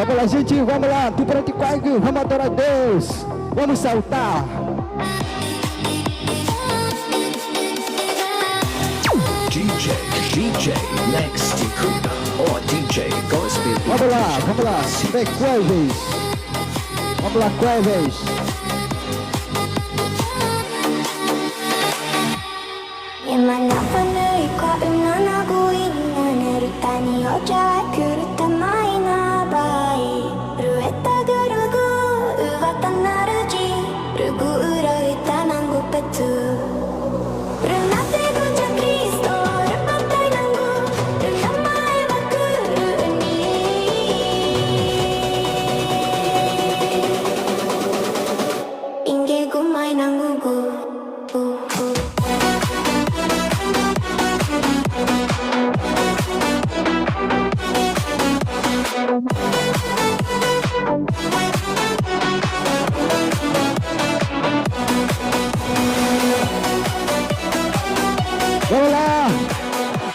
Vamos lá, gente, vamos lá, Tuparante Quaig, vamos adorar a Deus, vamos saltar. DJ Lex Tikuna or DJ Gospel. Vamos lá, vem Quavis. Vamos lá, Quavis.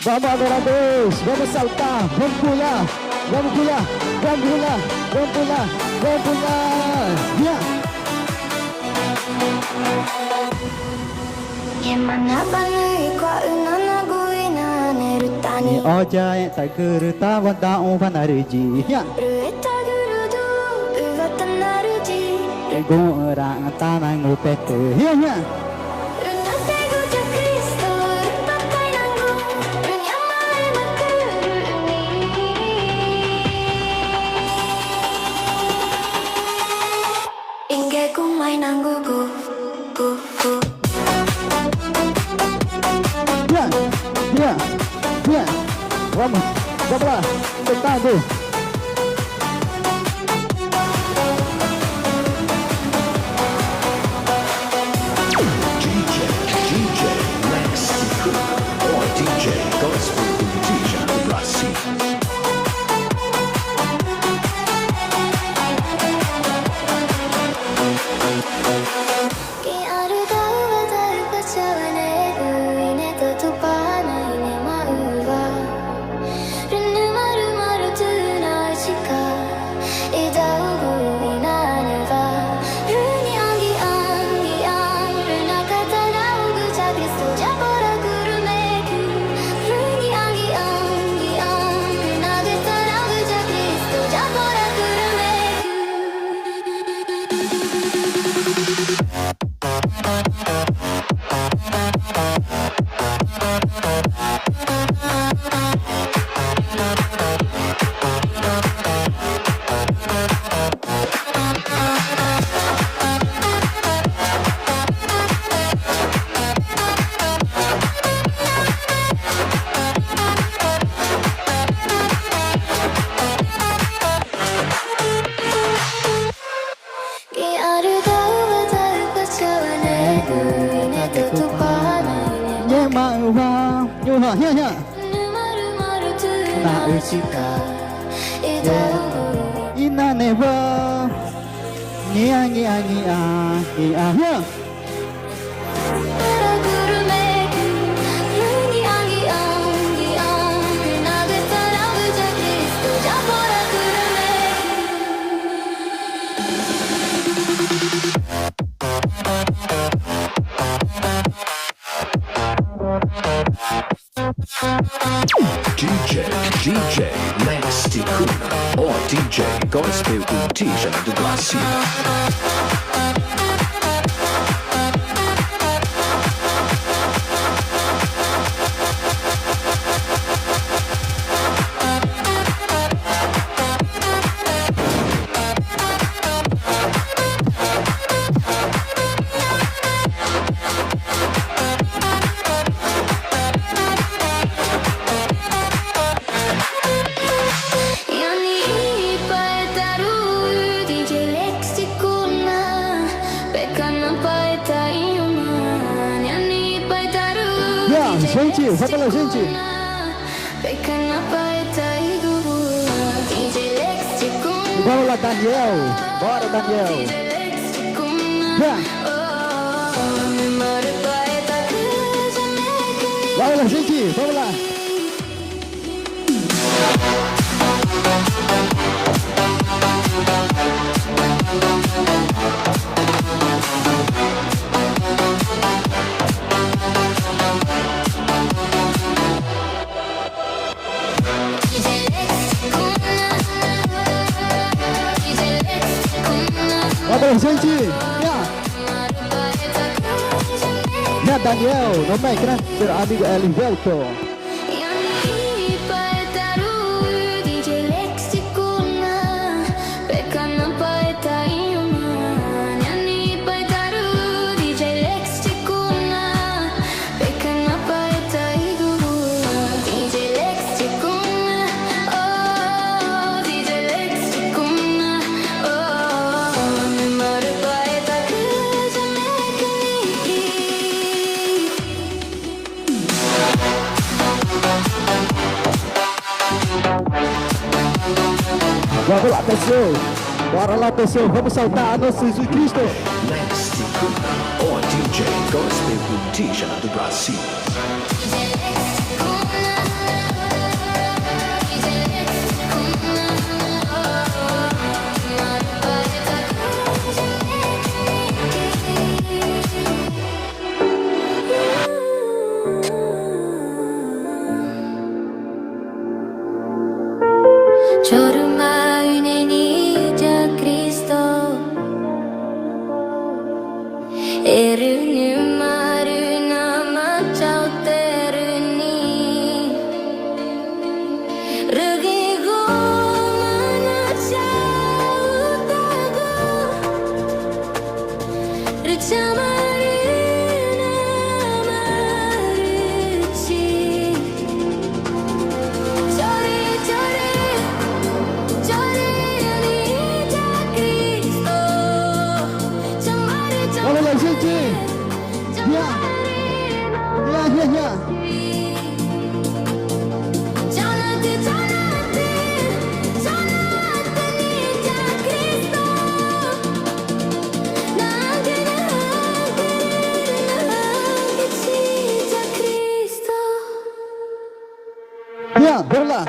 Vamos adorar a Deus, vamos saltar, vamos pular, vamos pular, vamos pular, vamos pular, vamos pular. Ni oja yang tak kereta wanda upanariji. Ego orang tanah ngupete. Ya. Vamos lá, tentando. DJ Lex Tikuna or DJ Gospel Intisha Brasil. hiya. Na ushika Ina never. Nia nia nia nia hiya. DJ Lex Ticuna or DJ Gospel com Tisha do Brasil. Gente, vamos lá, gente. Vamos lá, Daniel. Bora, Daniel. Vamos lá, gente. Vamos lá. Vamos, gente. Ya, Daniel, no me creas, pero amigo Elivelto. Vamos lá, pessoal. Bora lá, pessoal. Vamos saltar a nosso Jesus Cristo. Lex Ticuna or DJ Gospel com Tisha do Brasil. Vamos lá, gente. Vamos lá.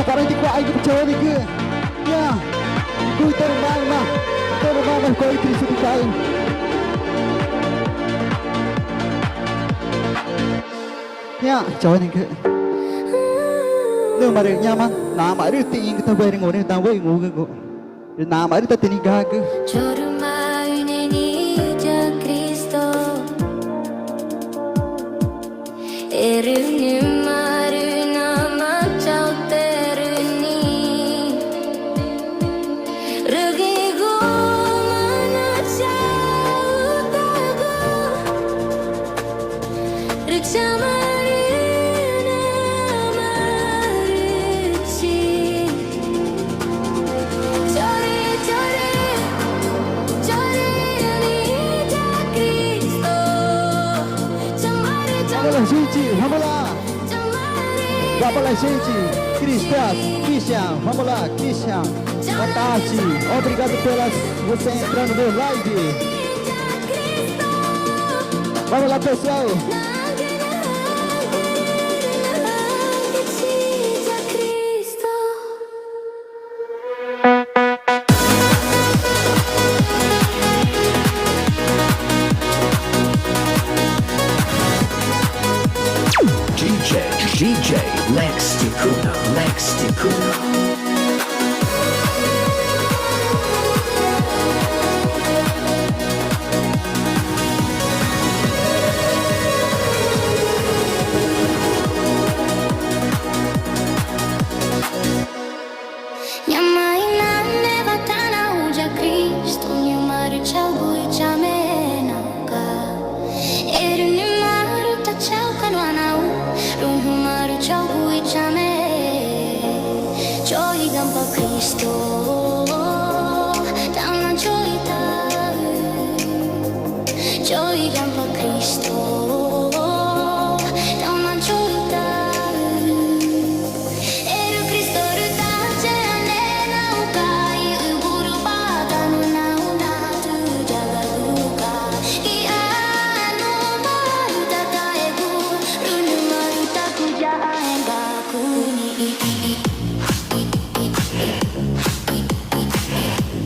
Parang di ko ay kecewaan ke. Ya. Ku terbang mah. Terbang kau itu sedikit. Ya, cewek ke. Nếu mà được nha man, nào mà được tin cái tao về ngồi đây tao với ngủ cái ngủ. Nào mà được tao tin cái cái. Vamos lá, gente, vamos lá. Vamos lá, gente. Christian, vamos lá, Christian. Boa tarde. Obrigado pela você entrando no live. Vamos lá, pessoal. DJ Lex Ticuna.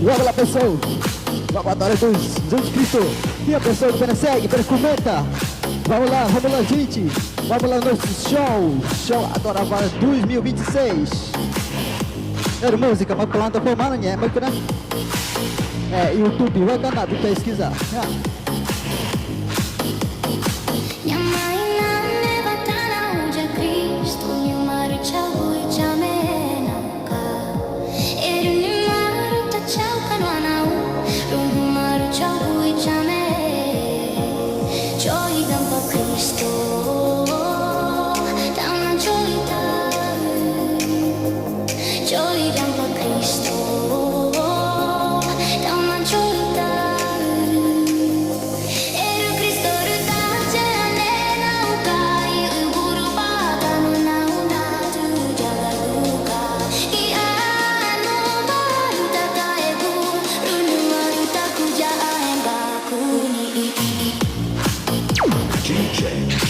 Vamos lá, pessoal. Vamos adorar Jesus Cristo. E a pessoa que segue, comenta. Vamos lá, gente. Vamos lá no nosso show Adorava 2026. Era música, mas planta por mana, né? Mas YouTube, vai canal, tu pesquisar.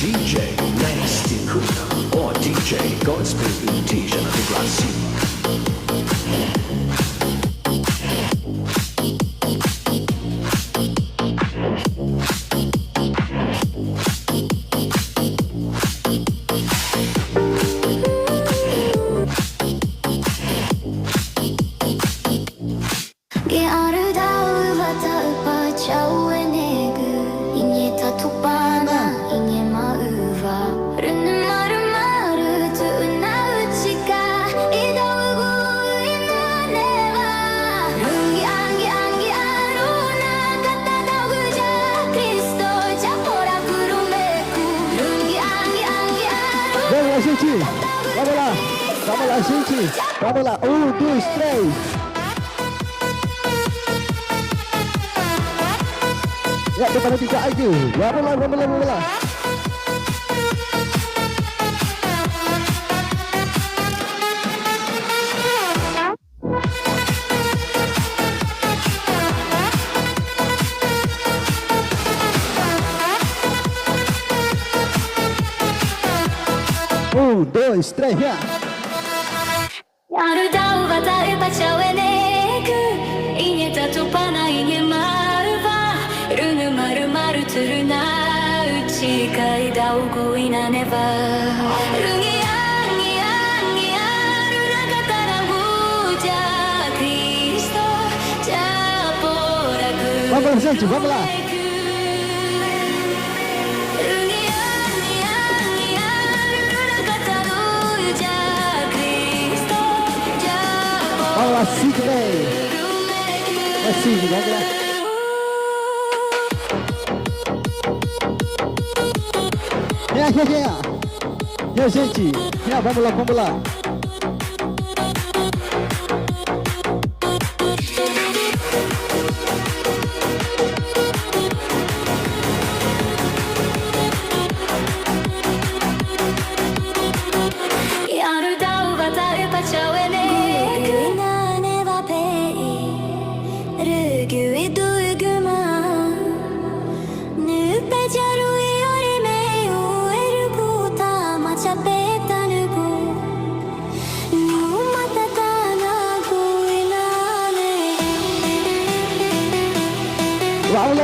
DJ Lex Ticuna or DJ Gospel Intijan de Brasil. Vamos lá, gente. Vamos lá. 1, 2, 3. Ya, depan tiga aja. Vamos lá. Um, dois, três, já. Vamos, gente, vamos lá. Vamos lá, Sidney. É Sidney, vamos lá. Vem Yeah, gente. Yeah, vamos lá, vamos lá.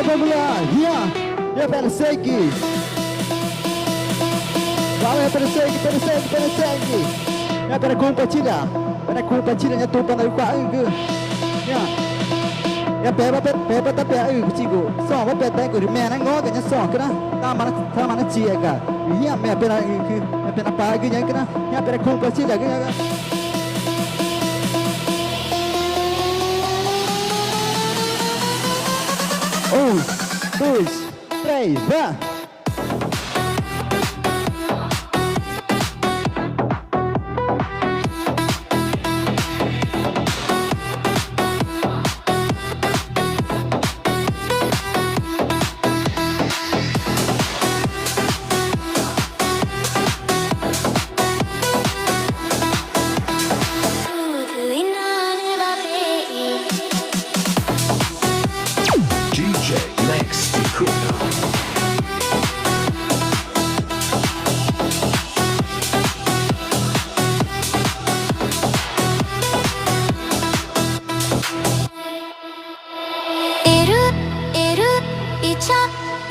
Vamos lá, yeah, persegue. Vamos, persegue. Ya, para compartilhar ya tupan dari Pak ke. Ya, pe ta pe chigo. So wa pe ta ko ri me na ngo ka nya so ka na. Ta mana chi ka. Ya, me pe na ke, me pe na pa ke nya ka na. Ya, para compartilhar ke ya. Dois, três, vá! DJ Lex Ticuna.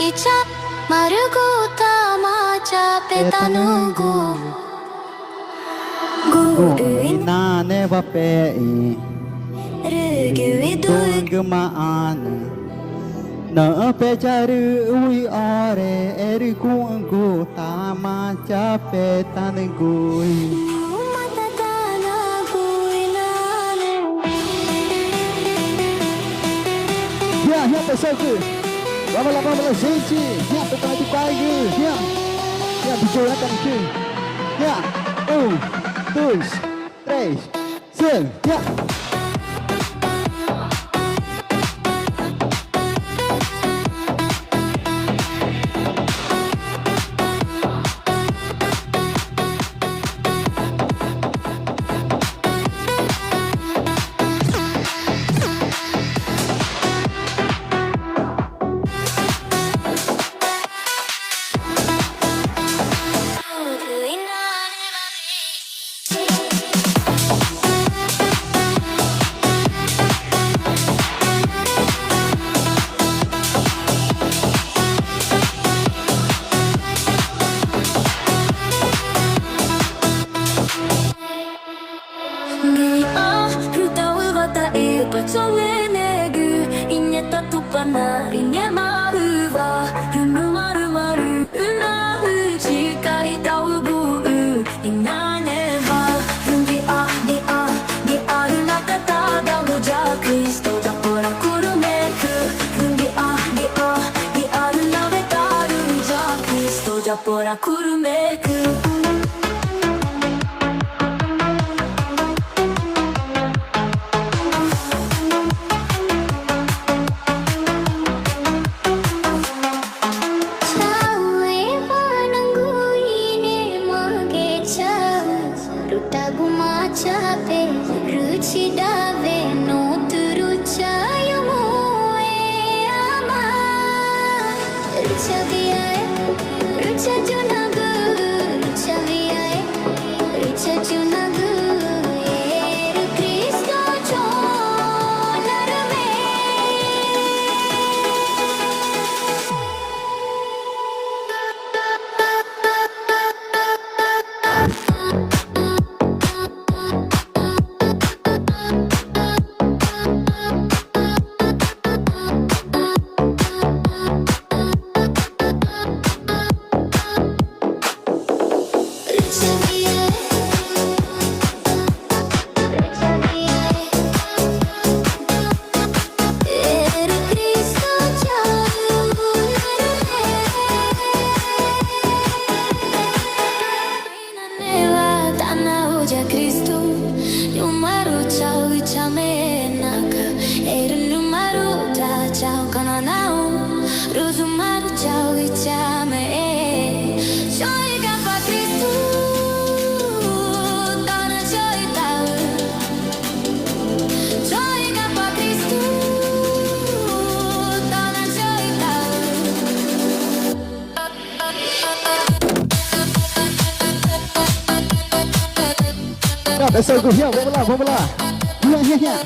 Icha Maruguta Macha Petanugu Ina ne va pe Dung maan Na pe charu ui ore eri kungu tama cha pe tanengui Ya, pessoal aqui. Vamos lá, gente. Ya, tocando de pai. Ya, bicho ya kan aqui. Ya, 1, 2, 3, 4, ya. Japora kurumeku Rosumar ciao chame Joy gapa Cristo Dana joy tau Joy gapa Cristo Dana joy tau Nah, besok gue, ya, vamos lá. Ya.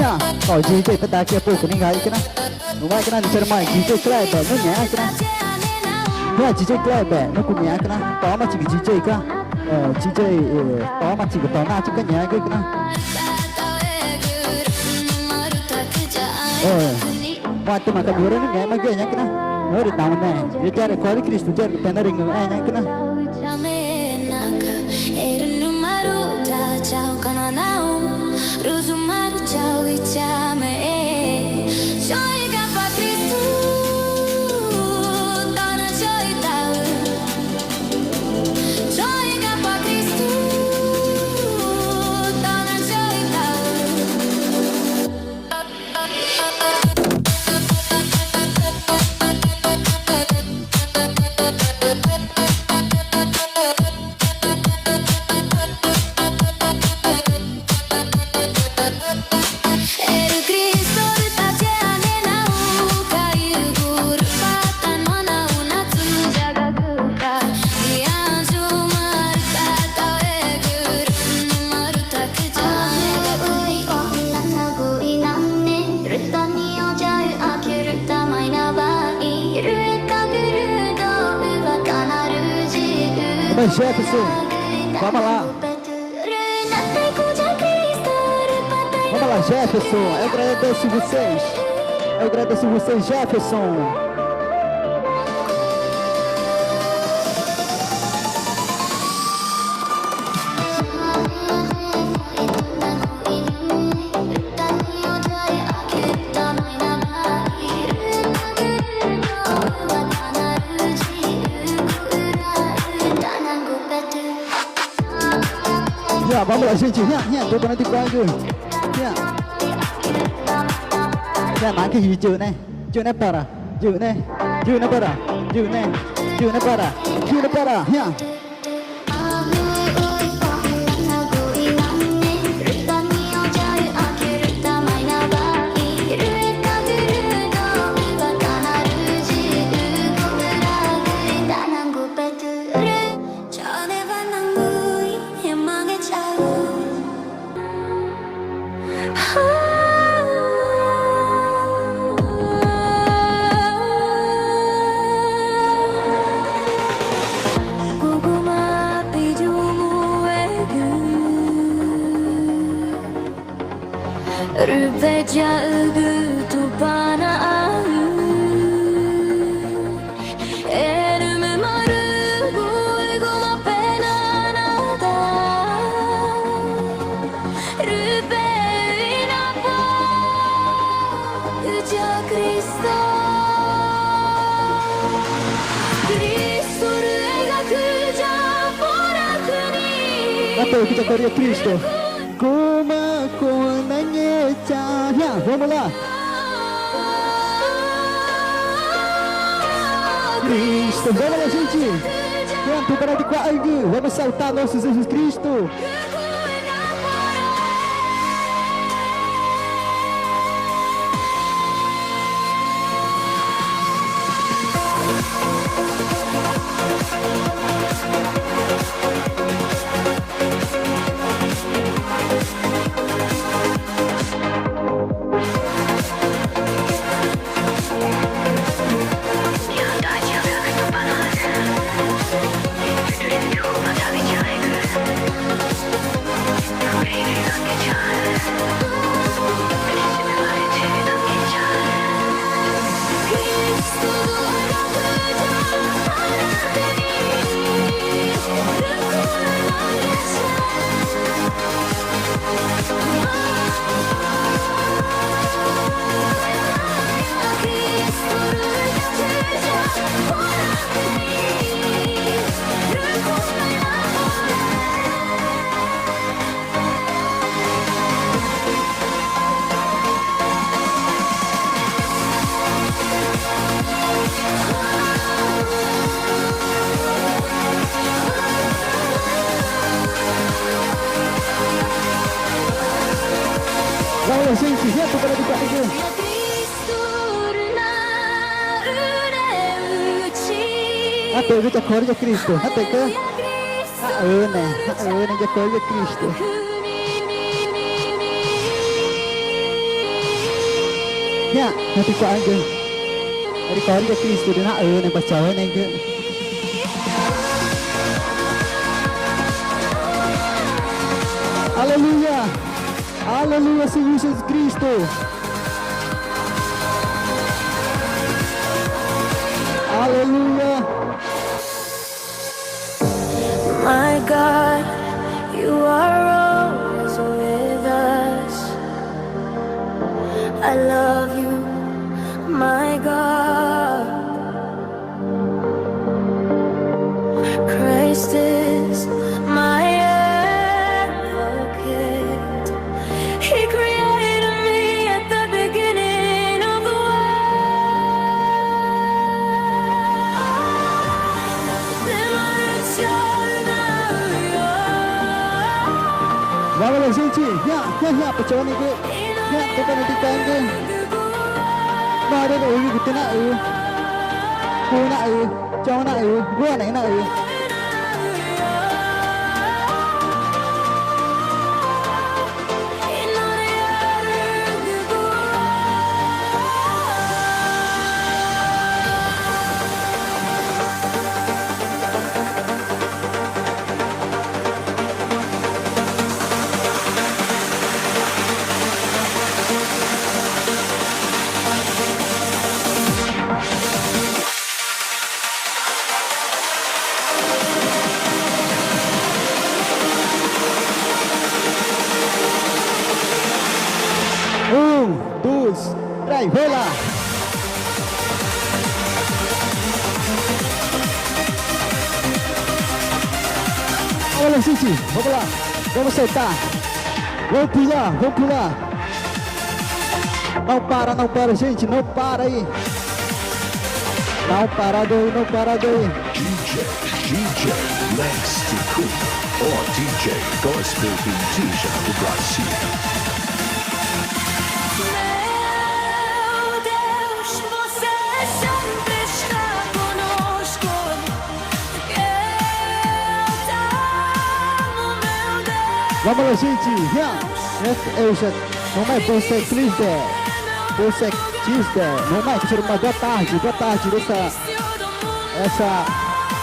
Ya, kalau DJ kita daqui a pouco, ninguém aí, não vai que não dizer mais, DJ Kleber, não é, ya, DJ Kleber, não conhece, toma chique DJ, DJ, toma chique, toma chique, né, Mati makan dua ni, nggak makan ya, Hari tahu nih, dia cari kuali Kristus, cari pena ring, Ciao cananao Rosumar ciao chame Joy gapa Cristo Dana joy tau Joy gapa Cristo Dana joy tau Jefferson, vamos lá. Vamos lá, Jefferson. Eu agradeço vocês, Jefferson. Ya, vamos lá, gente. Ya, tô dando de quase. Ya,拿个鱼酒呢para. Ya. Rübejagu tu bana Enume maru goi goma pena nada Rübe inapo Uja Cristo Cristo ruegaku ja poraku ni Apa kita karya Cristo? Como nanya cahaya, vamos lá. Cristo, vamos lá, gente. Pronto para de quase, vamos saltar nosso Jesus Cristo. Até que já corre de Cristo. Até que né? Já corre de Cristo. Nha, nanti kau aja. Dari corre de Cristo dia nak né baca né ke. Aleluia. Aleluia, Senhor Jesus Cristo. Aleluia. My God, you are always with us. I love you, my God. Christ is my advocate. He created me at the beginning of the Vamos lá, gente. Ya, percaya ni ke. Ya, kita nanti tangga. Mana ada ui kita nak ui. Ku nak ui, cau nak ui, gua nak ui. Vai, vai lá. Olha, gente, vamos lá. Vamos soltar. Vamos pular. Não para, gente, não para aí. Não parado aí. DJ Lex Ticuda, o DJ Gospel Indígena do Brasil. Vamos lá, gente. Não é você triste, você triste. Não é que uma boa tarde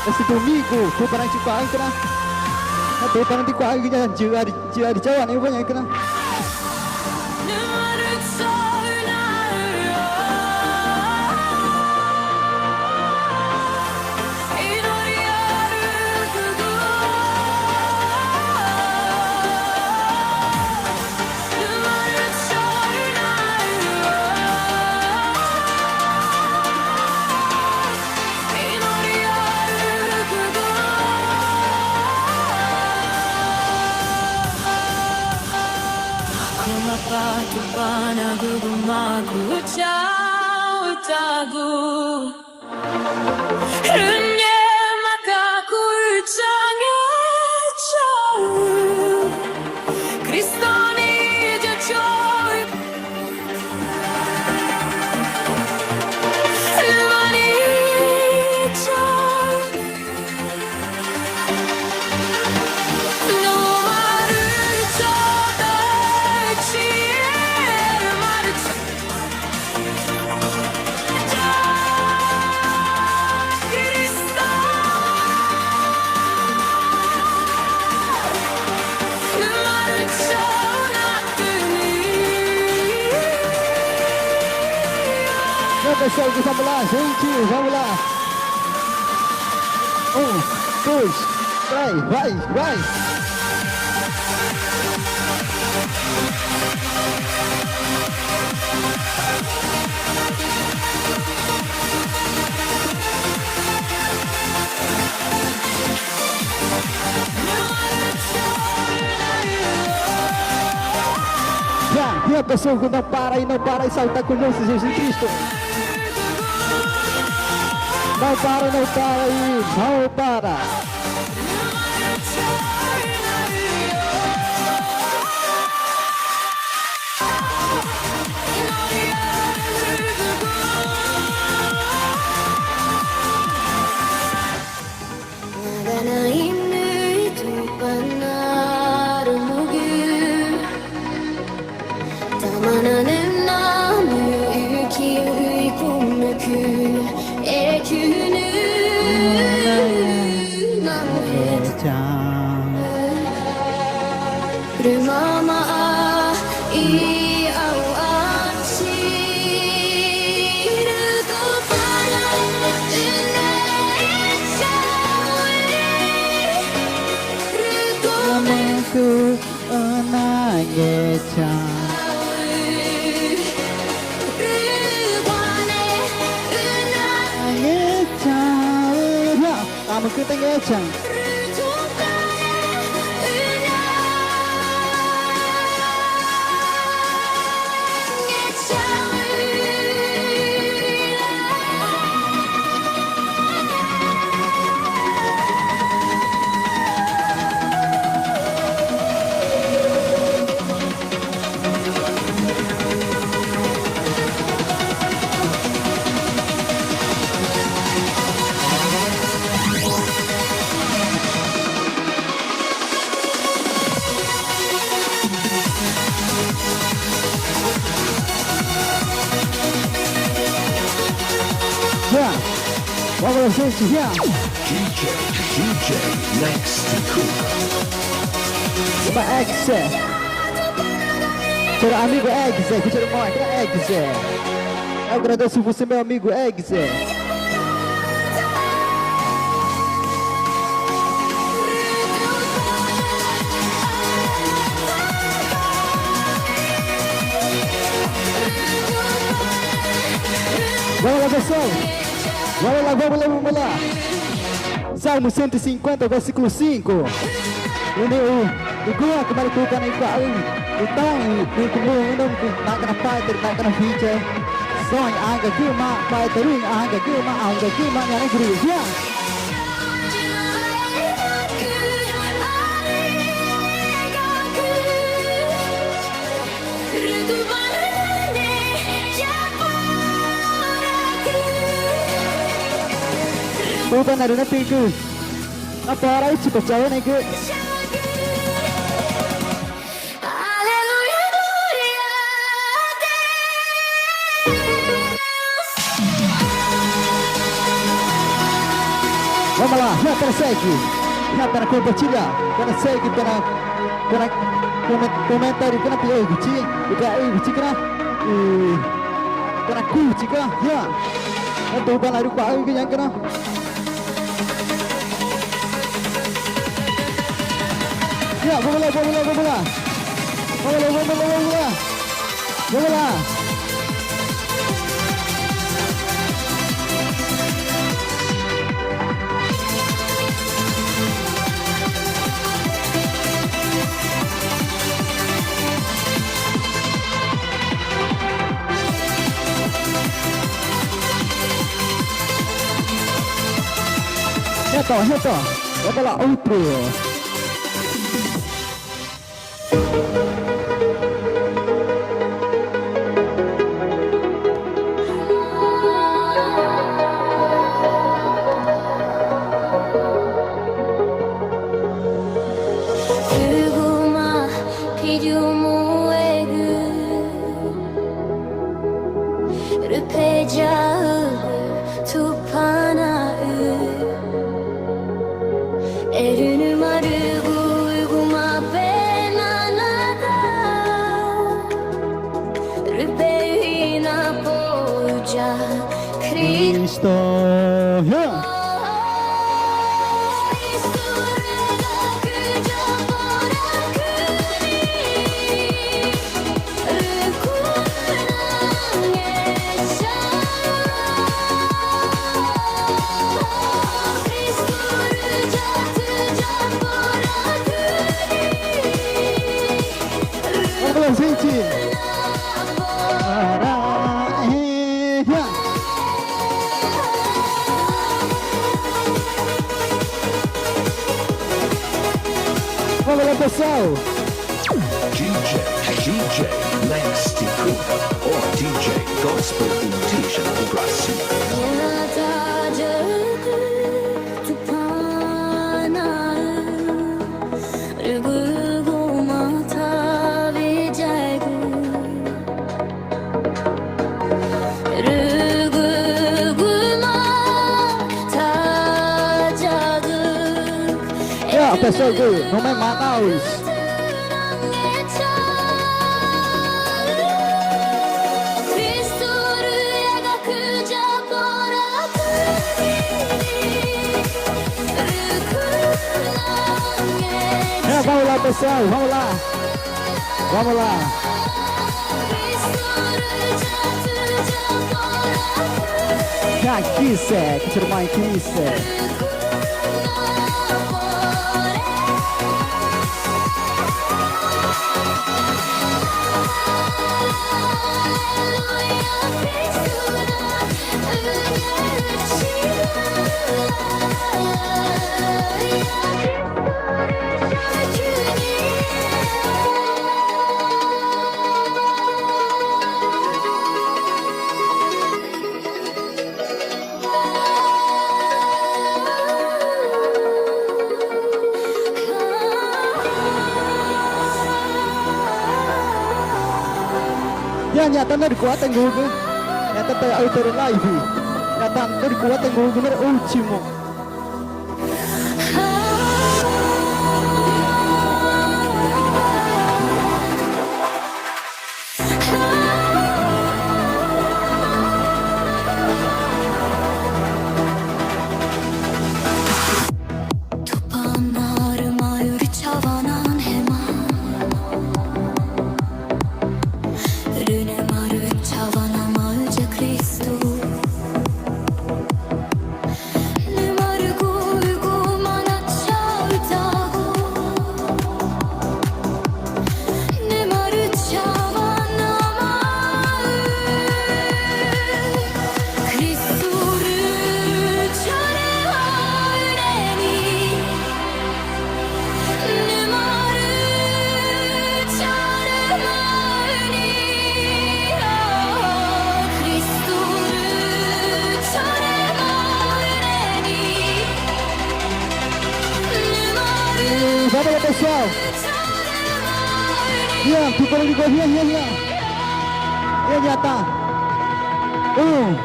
esse domingo. Ku barang ci kuai kana. Ada barang di kuai kita jari Jawa ni banyak kana. Patu panagu gumaku tagu Runye makaku change chau Kristoni je choy Lumani choy Pessoal, vamos lá, gente, vamos lá. 1, 2, vai. Já, pessoal, não para aí, salta conosco, Jesus Cristo. Não para. Rumama i awansi Rukupana Ku nangis ya kamu ketenggecan ya vamos gente ya DJ next to Kuba. Uma exe Seu amigo exe que tira uma exe eu agradeço você meu amigo exe vamos lá pessoal vamos lá Salmo 150 versículo 5 ini gua kembali bukan ibadah utang di kemudian nak kena fighter nak kena feature soalnya agak gima fightering agak gima yang negeri ya bukan ada nanti ke apa arah itu percaya nih ke vamos lá, já segue, já para compartilhar, para segue, para comentário, para pilih guci, para curte, ya, itu bukan lari pak, yang kena. Ya, vamos lá. Reto, vamos lá, outro. Cristo, vamos gente. Vamos lá, pessoal. DJ next to Kuba or DJ Gospel Invitation do Brasil. Rugu pessoal, não é Manaus. Vamos lá, pessoal, vamos lá. Vamos lá. Kakise, que sermão Kakise. Nyata na kuat ang gugu. Nyata tayo auto live. Nyata na kuat ang gugu na ultimo. Vamos lá, pessoal. Rian, tu kalau juga Rian. Rian nyata. 1,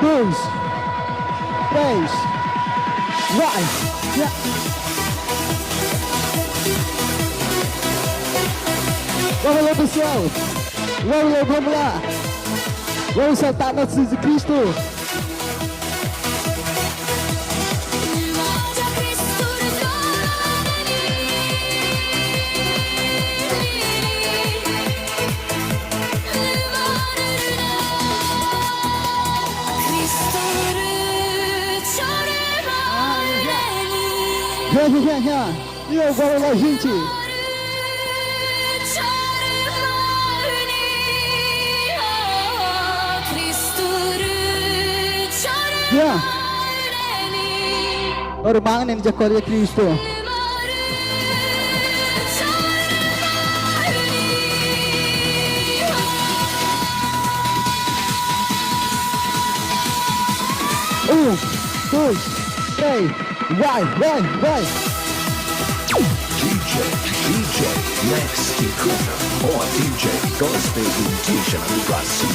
2, 3. Vai. Ya. Vamos lá, pessoal. Vamos lá. Vamos saltar na cruz de Cristo. Já. E agora lá, gente. Ya. Orang yang jaga Kristo. Dois, três, vai. DJ Lex Ticuna, or DJ Gospel Intuition do Brasil.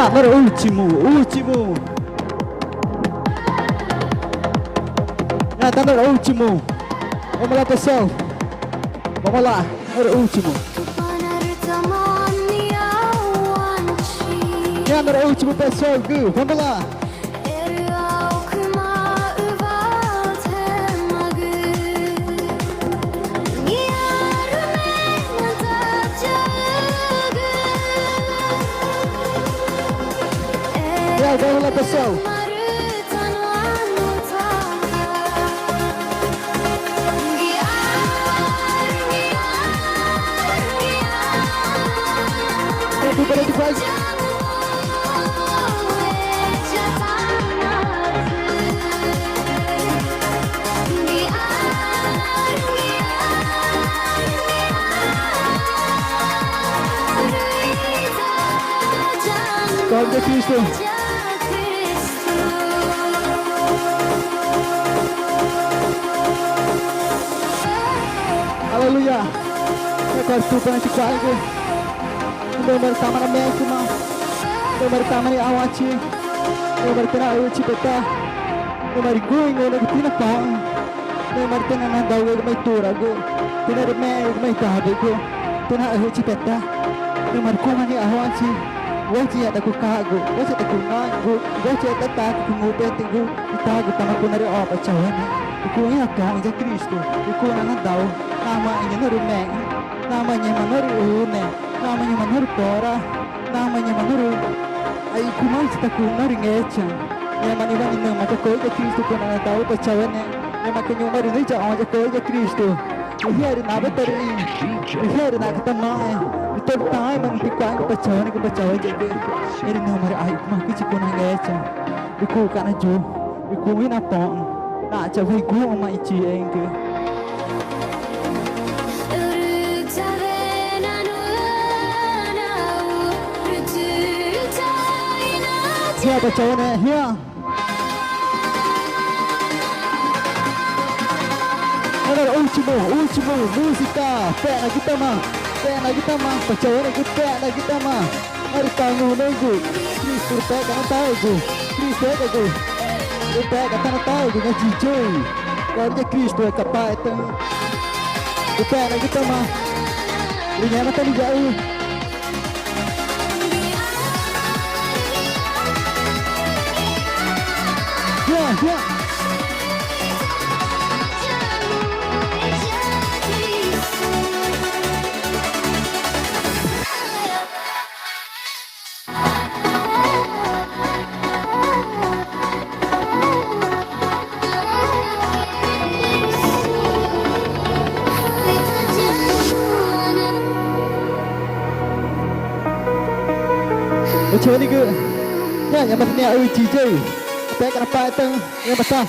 Agora último. Tá no último. Vamos lá, pessoal. Vamos lá, no último. No último, pessoal. Vamos lá. pessoal, vamos lá, pessoal. これでファイズ God de Cristo. Aleluia. Agora tu para te quase. Nomor kamera mekuma. Nomor kamera awati. Nomor tena awati beta. Nomor going nomor tina pa. Nomor tena na dawe mai tura go. Tena me mai tabe go. Tena awati beta. Nomor kuma ni awati. Wachi ada ku kago, wachi ada ku ngago, wachi ada tak ku ngupete ku itago tama ku nari opa chawana. Iku ya ka ija Kristo, iku na dau, namanya naru meng, namanya manaru une, namanya manaru pora, namanya manaru ai ku mai cita ku nari ngecha. Ya mani bani nama ta ko ija Kristo ku na dau pa chawana. Ya makanyo mari ni ja ija ko ija Kristo. Ihari na betari, ihari na katama. Itu time ang tikwan ko pacawan jadi ini nomor aik mah kici ko nang echa iku kana jo iku wina pong na cha wi gu ma ichi engke ya pacawan ya agora último música pena kita mah pacawan kita mah mari tamu nunggu please pega na tayo please pega na tayo na jijoy karya Kristo ay kapaitan pena kita mah linya na tali jauh ya Macam ni ke? Ya, yang macam ni aku DJ. Apa yang kenapa itu? Yang besar.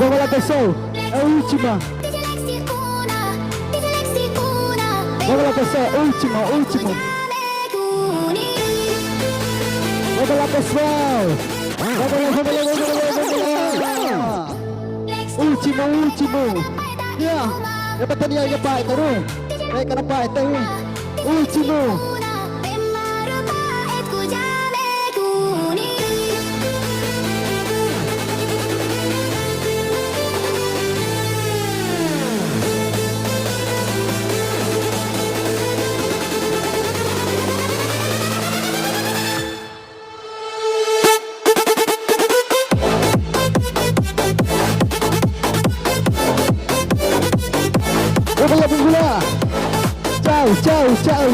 Vamos lá, pessoal. É a última. Vamos lá, pessoal. Último. Vamos lá, pessoal. Vamos lá. Ya. Dapat tadi aja Pak terus. Baik kana Pak terus. Último.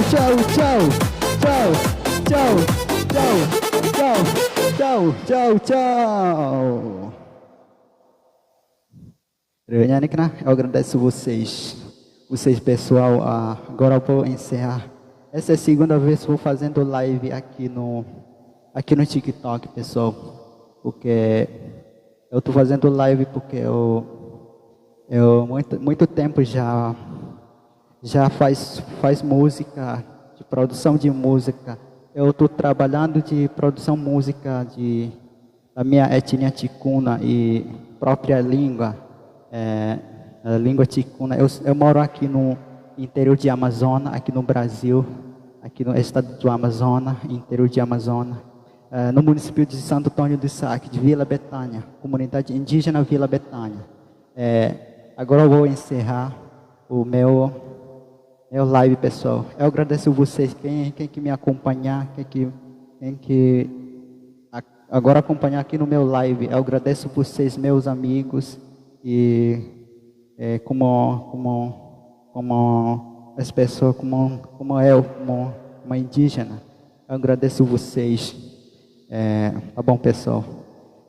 tchau, tchau, tchau, tchau, tchau, tchau, tchau, tchau. Eu agradeço vocês pessoal. Agora eu vou encerrar. Essa é a segunda vez que vou fazendo live aqui no TikTok, pessoal. Porque eu estou fazendo live porque eu muito tempo já faz música, de produção de música. Eu estou trabalhando de produção música da minha etnia ticuna e própria língua, a língua ticuna. Eu moro aqui no interior de Amazonas, aqui no Brasil, aqui no estado do Amazonas, interior de Amazonas, no município de Santo Antônio do Saque, de Vila Betânia, comunidade indígena Vila Betânia. Agora eu vou encerrar o meu live, pessoal. Eu agradeço vocês, quem que me acompanhar, quem que agora acompanhar aqui no meu live. Eu agradeço vocês, meus amigos, e como as pessoas, como eu, como uma indígena. Eu agradeço vocês. Tá bom, pessoal?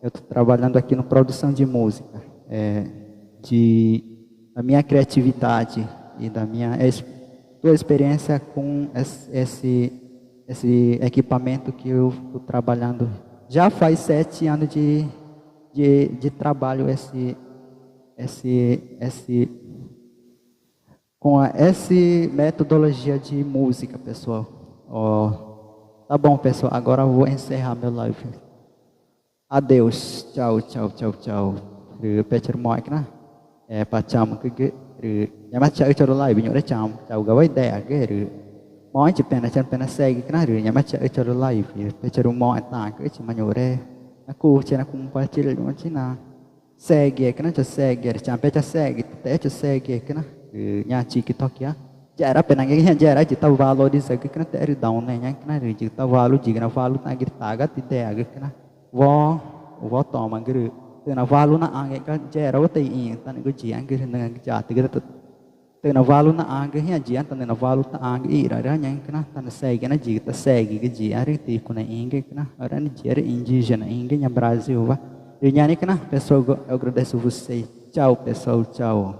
Eu estou trabalhando aqui na produção de música, da minha criatividade e da minha tua experiência com esse equipamento que eu estou trabalhando. Já faz 7 anos de trabalho com essa metodologia de música, pessoal. Tá bom, pessoal. Agora eu vou encerrar meu live. Adeus. Tchau, tchau, tchau, tchau. Pecer moik na. Pacham ke nyama chai choro live nyo cham chau ga wai da ke moi chi pena segi kana nyama chai choro live pecer mo ta ke chi manyo re aku chena kumpa chil mo china segi kana cha segi cham pecha segi te cha segi kana nya chi ki tokia jara pena nge jara chi ta valoriza ke kana te down ne nya kana ri chi ta valu chi kana valu ta gi taga ti te aga kana wo toma gru từ nào vào luôn na cái che đâu tây in tan cái gì anh cái này cái chả từ nào vào luôn na cái hiện gì anh tan nào vào luôn na cái ý ra nhang cái na tan say cái na gì ta say cái gì ari ti con này in cái na ở đây chỉ là indígena in cái nhà Brasil va e nhà này cái na pessoal eu agradeço você tchau pessoal tchau